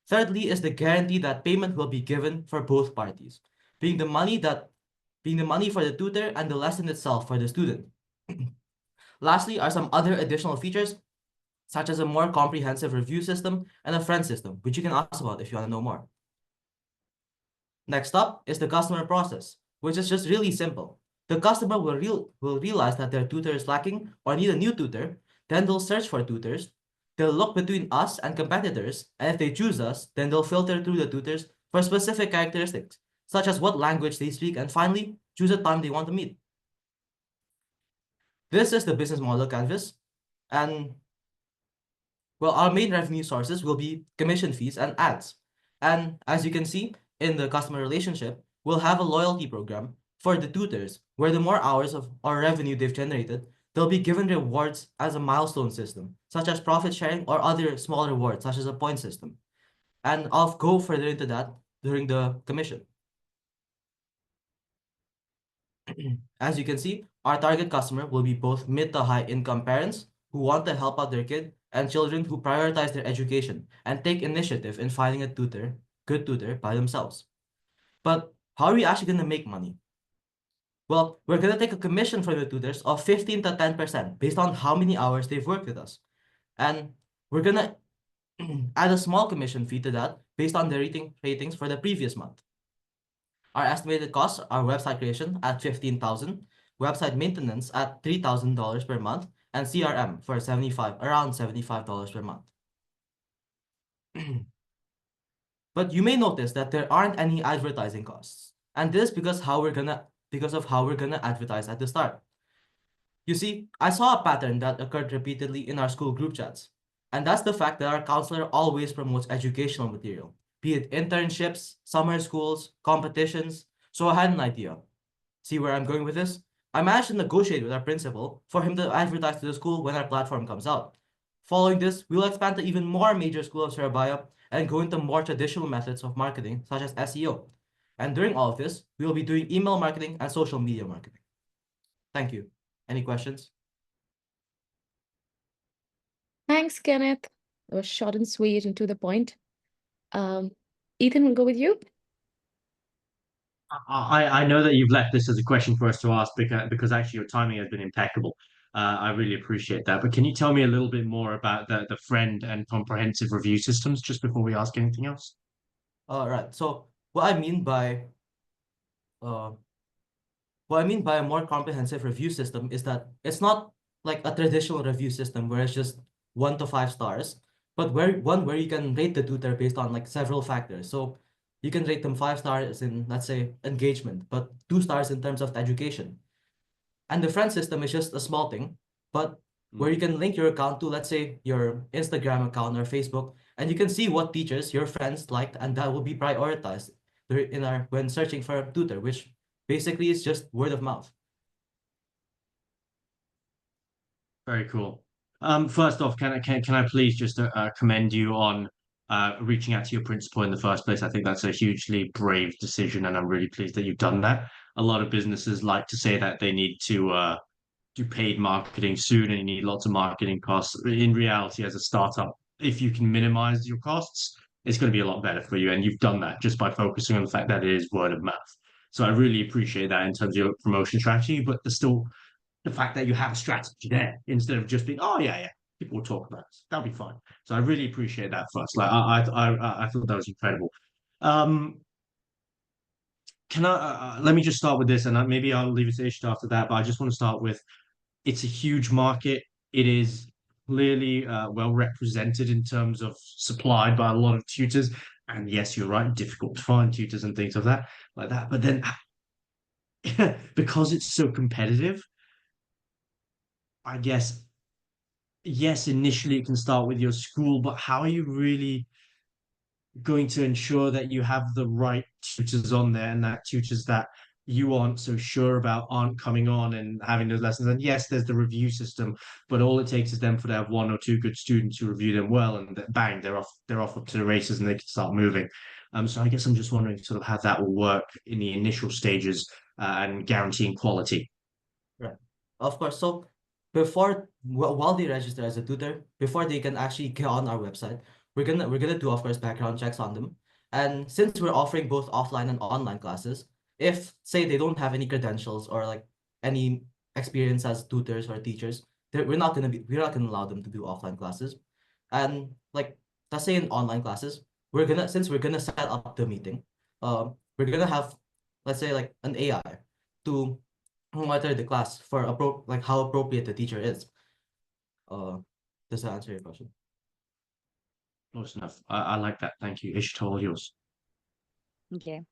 Thirdly is the guarantee that payment will be given for both parties, being the money for the tutor and the lesson itself for the student. Lastly are some other additional features, such as a more comprehensive review system and a friend system, which you can ask about if you want to know more. Next up is the customer process, which is just really simple. The customer will realize that their tutor is lacking or need a new tutor, then they'll search for tutors. They'll look between us and competitors, and if they choose us, then they'll filter through the tutors for specific characteristics, such as what language they speak, and finally, choose a time they want to meet. This is the business model canvas, and well, our main revenue sources will be commission fees and ads. And as you can see in the customer relationship, we'll have a loyalty program for the tutors, where the more hours of our revenue they've generated, they'll be given rewards as a milestone system, such as profit sharing or other small rewards, such as a point system. And I'll go further into that during the commission. As you can see, our target customer will be both mid to high income parents who want to help out their kid and children who prioritize their education and take initiative in finding a good tutor by themselves. But how are we actually going to make money? Well, we're going to take a commission from the tutors of 15 to 10% based on how many hours they've worked with us. And we're going to add a small commission fee to that based on the ratings for the previous month. Our estimated costs are website creation at $15,000, website maintenance at $3,000 per month, and CRM for around $75 per month. But you may notice that there aren't any advertising costs, and this because of how we're gonna advertise at the start. You see, I saw a pattern that occurred repeatedly in our school group chats, and that's the fact that our counselor always promotes educational material, be it internships, summer schools, competitions. So I had an idea. See where I'm going with this? I managed to negotiate with our principal for him to advertise to the school when our platform comes out. Following this, we will expand to even more major schools of Surabaya and go into more traditional methods of marketing, such as SEO. And during all of this, we will be doing email marketing and social media marketing. Thank you. Any questions? Thanks, Kenneth. It was short and sweet and to the point. Ethan, we'll go with you. I know that you've left this as a question for us to ask because actually your timing has been impeccable. I really appreciate that. But can you tell me a little bit more about the friend and comprehensive review systems just before we ask anything else? Right. So what I mean by uh, a more comprehensive review system is that it's not like a traditional review system where it's just 1 to 5 stars, but where you can rate the tutor based on like several factors. So you can rate them 5 stars in, let's say, engagement, but 2 stars in terms of education. And the friend system is just a small thing, but where you can link your account to, let's say, your Instagram account or Facebook, and you can see what teachers your friends liked, and that will be prioritized when searching for a tutor, which basically is just word of mouth. Very cool. First off, can I please just commend you on reaching out to your principal in the first place? I think that's a hugely brave decision, and I'm really pleased that you've done that. A lot of businesses like to say that they need to do paid marketing soon and you need lots of marketing costs. In reality, as a startup, if you can minimize your costs, it's going to be a lot better for you. And you've done that just by focusing on the fact that it is word of mouth. So I really appreciate that in terms of your promotion strategy, but there's still the fact that you have a strategy there instead of just being, oh yeah, people will talk about us. That'll be fine. So I really appreciate that first. Like I thought that was incredible. Um, can I let me just start with this, and maybe I'll leave it to Ishta after that. But I just want to start with it's a huge market. It is clearly well represented in terms of supplied by a lot of tutors. And yes, you're right, difficult to find tutors and things of that like that. But then because it's so competitive, I guess yes, initially it can start with your school, but how are you really going to ensure that you have the right tutors on there and that tutors that you aren't so sure about aren't coming on and having those lessons? And yes, there's the review system, but all it takes is them for to have 1 or 2 good students who review them well, and bang, they're off up to the races and they can start moving. So I guess I'm just wondering sort of how that will work in the initial stages and guaranteeing quality. Right. Of course. So while they register as a tutor, before they can actually get on our website, we're gonna do, of course, background checks on them. And since we're offering both offline and online classes, if say they don't have any credentials or like any experience as tutors or teachers, we're not gonna allow them to do offline classes. And like let's say in online classes, we're gonna set up the meeting, we're gonna have, let's say, like an AI to monitor the class for how appropriate the teacher is. Does that answer your question? Close enough. I like that. Thank you. Ishta, all yours. Okay.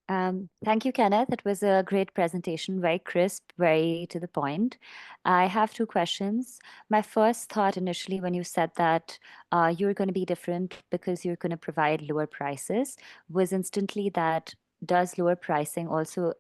Thank you, Kenneth. It was a great presentation, very crisp, very to the point. I have 2 questions. My first thought initially when you said that you're going to be different because you're going to provide lower prices was instantly that does lower pricing also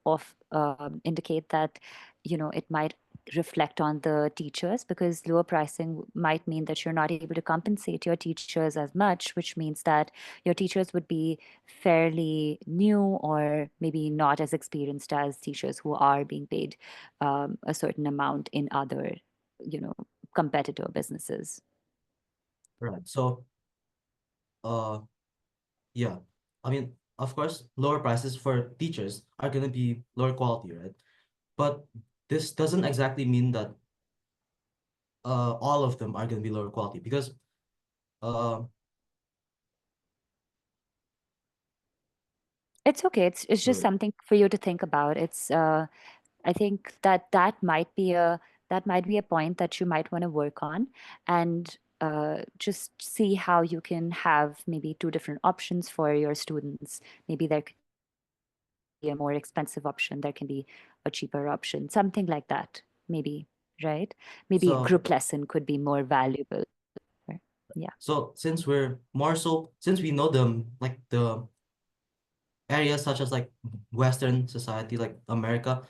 indicate that, it might reflect on the teachers, because lower pricing might mean that you're not able to compensate your teachers as much, which means that your teachers would be fairly new or maybe not as experienced as teachers who are being paid a certain amount in other, competitor businesses. Right. So, yeah, I mean, of course, lower prices for teachers are going to be lower quality, right? But this doesn't exactly mean that all of them are going to be lower quality, because It's okay. It's just Right. something for you to think about. I think that might be a point that you might want to work on, and just see how you can have maybe 2 different options for your students. Maybe there could be a more expensive option, there can be a cheaper option, something like that. Maybe, right? Maybe So- group lesson could be more valuable. Right? Yeah. So since we know them, like the areas such as like Western society, like America,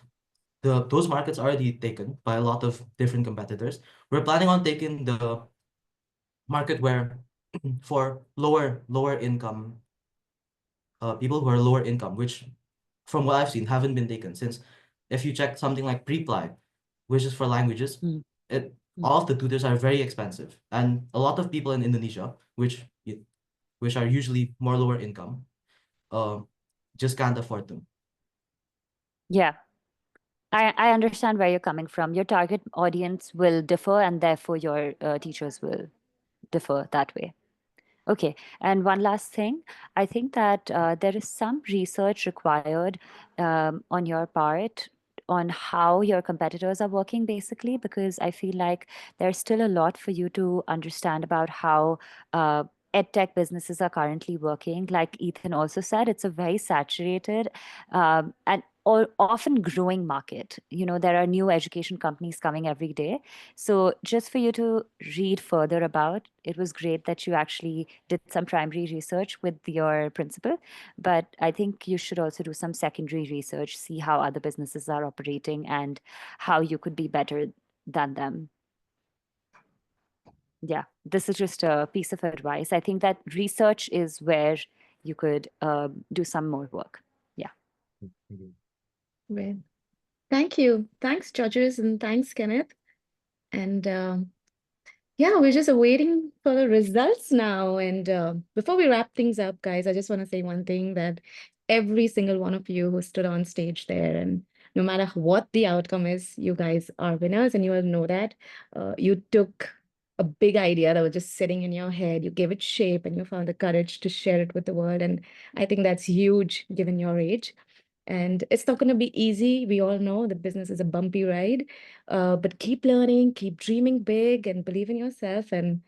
those markets are already taken by a lot of different competitors. We're planning on taking the market where for lower income people who are lower income, which from what I've seen haven't been taken, since if you check something like pre-ply, which is for languages, all of the tutors are very expensive, and a lot of people in Indonesia, which are usually more lower income, just can't afford them. Yeah. I understand where you're coming from. Your target audience will differ, and therefore your teachers will differ that way. Okay, and one last thing. I think that there is some research required on your part on how your competitors are working, basically, because I feel like there's still a lot for you to understand about how edtech businesses are currently working. Like Ethan also said, it's a very saturated and often growing market. You know, there are new education companies coming every day. So just for you to read further about, it was great that you actually did some primary research with your principal, but I think you should also do some secondary research, see how other businesses are operating and how you could be better than them. Yeah, this is just a piece of advice. I think that research is where you could do some more work. Yeah. Great. Thank you. Thanks, judges, and thanks, Kenneth. And yeah, we're just waiting for the results now. And before we wrap things up, guys, I just want to say one thing, that every single one of you who stood on stage there, and no matter what the outcome is, you guys are winners, and you will know that. You took a big idea that was just sitting in your head, you gave it shape, and you found the courage to share it with the world. And I think that's huge given your age. And it's not going to be easy. We all know the business is a bumpy ride, but keep learning, keep dreaming big, and believe in yourself, and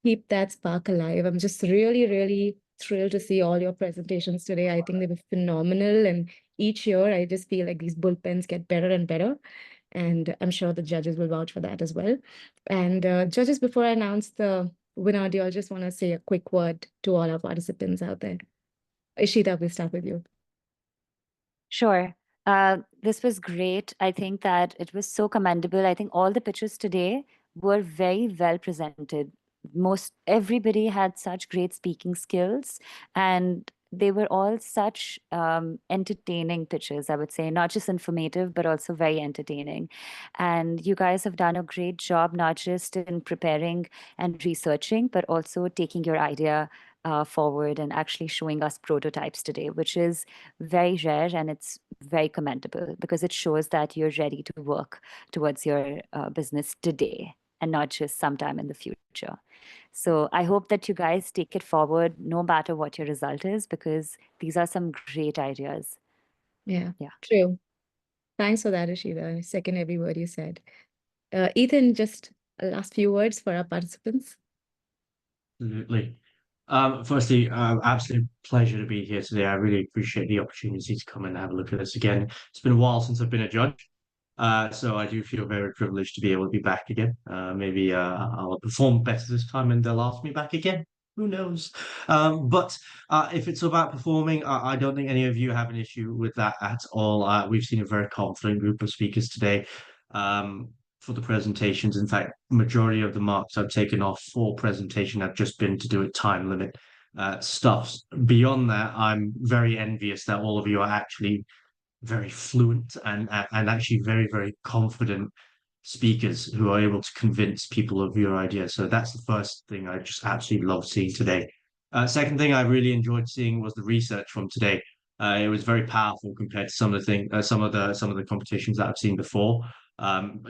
keep that spark alive. I'm just really, really thrilled to see all your presentations today. I think they were phenomenal. And each year, I just feel like these bullpens get better and better. And I'm sure the judges will vouch for that as well. And judges, before I announce the winner, do you all just want to say a quick word to all our participants out there? Ishita, we'll start with you. Sure. This was great. I think that it was so commendable. I think all the pitches today were very well presented. Everybody had such great speaking skills, and they were all such entertaining pitches, I would say, not just informative, but also very entertaining. And you guys have done a great job, not just in preparing and researching, but also taking your idea forward and actually showing us prototypes today, which is very rare, and it's very commendable because it shows that you're ready to work towards your business today and not just sometime in the future. So I hope that you guys take it forward no matter what your result is, because these are some great ideas. Yeah, Yeah. true. Thanks for that, Ishita. I second every word you said. Ethan, just a last few words for our participants. Absolutely. Firstly, absolute pleasure to be here today. I really appreciate the opportunity to come and have a look at this again. It's been a while since I've been a judge, so I do feel very privileged to be able to be back again. Maybe I'll perform better this time and they'll ask me back again. Who knows? But if it's about performing, I don't think any of you have an issue with that at all. We've seen a very confident group of speakers today. For the presentations. In fact, majority of the marks I've taken off for presentation have just been to do with time limit stuff. Beyond that, I'm very envious that all of you are actually very fluent and actually very, very confident speakers who are able to convince people of your idea. So that's the first thing I just absolutely love seeing today. Second thing I really enjoyed seeing was the research from today. It was very powerful compared to some of the competitions that I've seen before.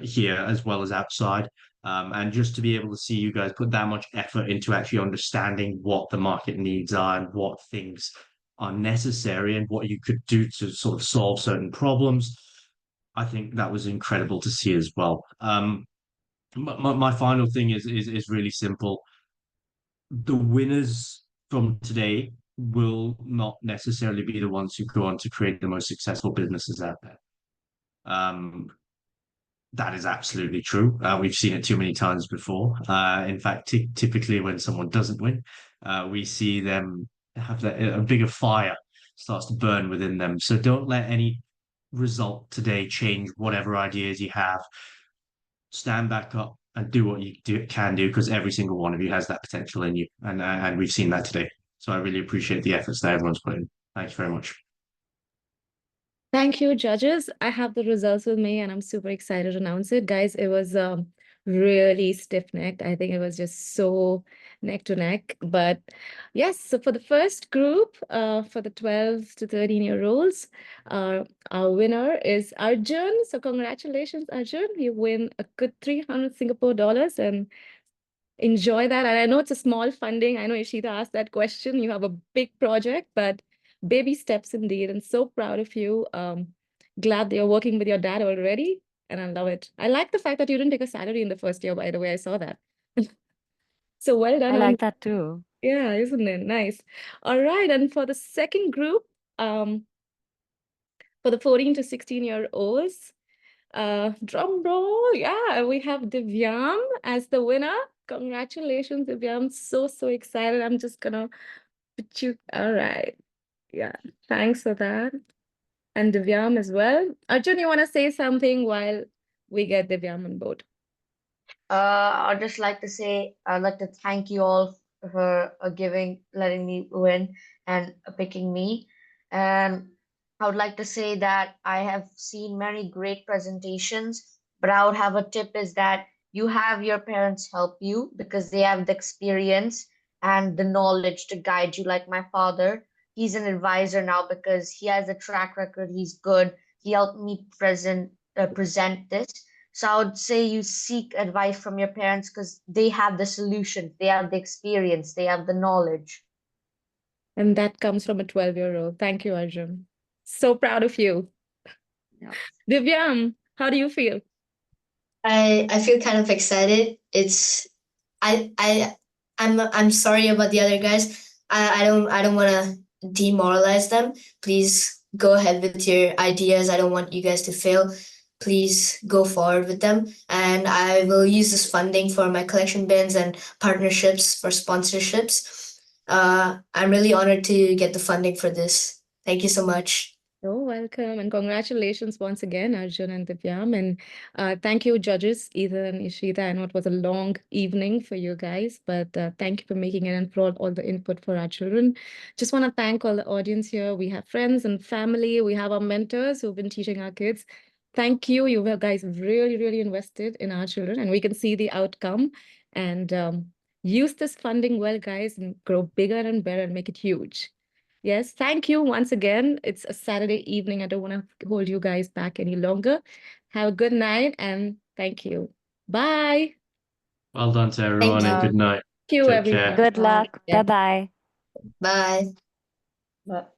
Here as well as outside. And just to be able to see you guys put that much effort into actually understanding what the market needs are and what things are necessary and what you could do to sort of solve certain problems. I think that was incredible to see as well. My final thing is really simple. The winners from today will not necessarily be the ones who go on to create the most successful businesses out there. That is absolutely true. We've seen it too many times before. In fact, typically when someone doesn't win, we see them have a bigger fire starts to burn within them. So don't let any result today change whatever ideas you have. Stand back up and do what you can do, because every single one of you has that potential in you, and we've seen that today. So I really appreciate the efforts that everyone's put in. Thanks very much. Thank you, judges. I have the results with me and I'm super excited to announce it. Guys, it was really stiff-necked. I think it was just so neck to neck. But yes, so for the first group, for the 12 to 13-year-olds, our winner is Arjun. So congratulations, Arjun. You win a good 300 Singapore dollars and enjoy that. And I know it's a small funding. I know Ishita asked that question. You have a big project, but baby steps indeed. And so proud of you. Glad that you're working with your dad already. And I love it. I like the fact that you didn't take a salary in the first year, by the way. I saw that. So well done. I like that too. Yeah, isn't it? Nice. All right. And for the second group, for the 14 to 16-year-olds, drum roll. Yeah, we have Divyam as the winner. Congratulations, Divyam. So excited. I'm just gonna put you. All right. Yeah, thanks for that. And Divyam as well. Arjun, you want to say something while we get Divyam on board? I'd just like to say, I'd like to thank you all for letting me win and picking me. And I would like to say that I have seen many great presentations, but I would have a tip is that you have your parents help you because they have the experience and the knowledge to guide you. Like my father, he's an advisor now because he has a track record. He's good. He helped me present this. So I would say you seek advice from your parents because they have the solution, they have the experience, they have the knowledge. And that comes from a 12-year-old. Thank you, Arjun. So proud of you. Yeah. Divyam, how do you feel? I feel kind of excited. I'm sorry about the other guys. I don't want to demoralize them. Please go ahead with your ideas. I don't want you guys to fail. Please go forward with them. And I will use this funding for my collection bins and partnerships for sponsorships. I'm really honored to get the funding for this. Thank you so much. You're welcome, and congratulations once again, Arjun and Divyam. And thank you, judges, Ethan and Ishita. I know it was a long evening for you guys, but thank you for making it and for all the input for our children. Just want to thank all the audience here. We have friends and family. We have our mentors who've been teaching our kids. Thank you. You guys really invested in our children, and we can see the outcome. And use this funding well, guys, and grow bigger and better and make it huge. Yes, thank you once again. It's a Saturday evening. I don't want to hold you guys back any longer. Have a good night and thank you. Bye. Well done to everyone and good night. Thank you, Take everyone. care. Good luck. Yeah. Bye-bye. Bye. But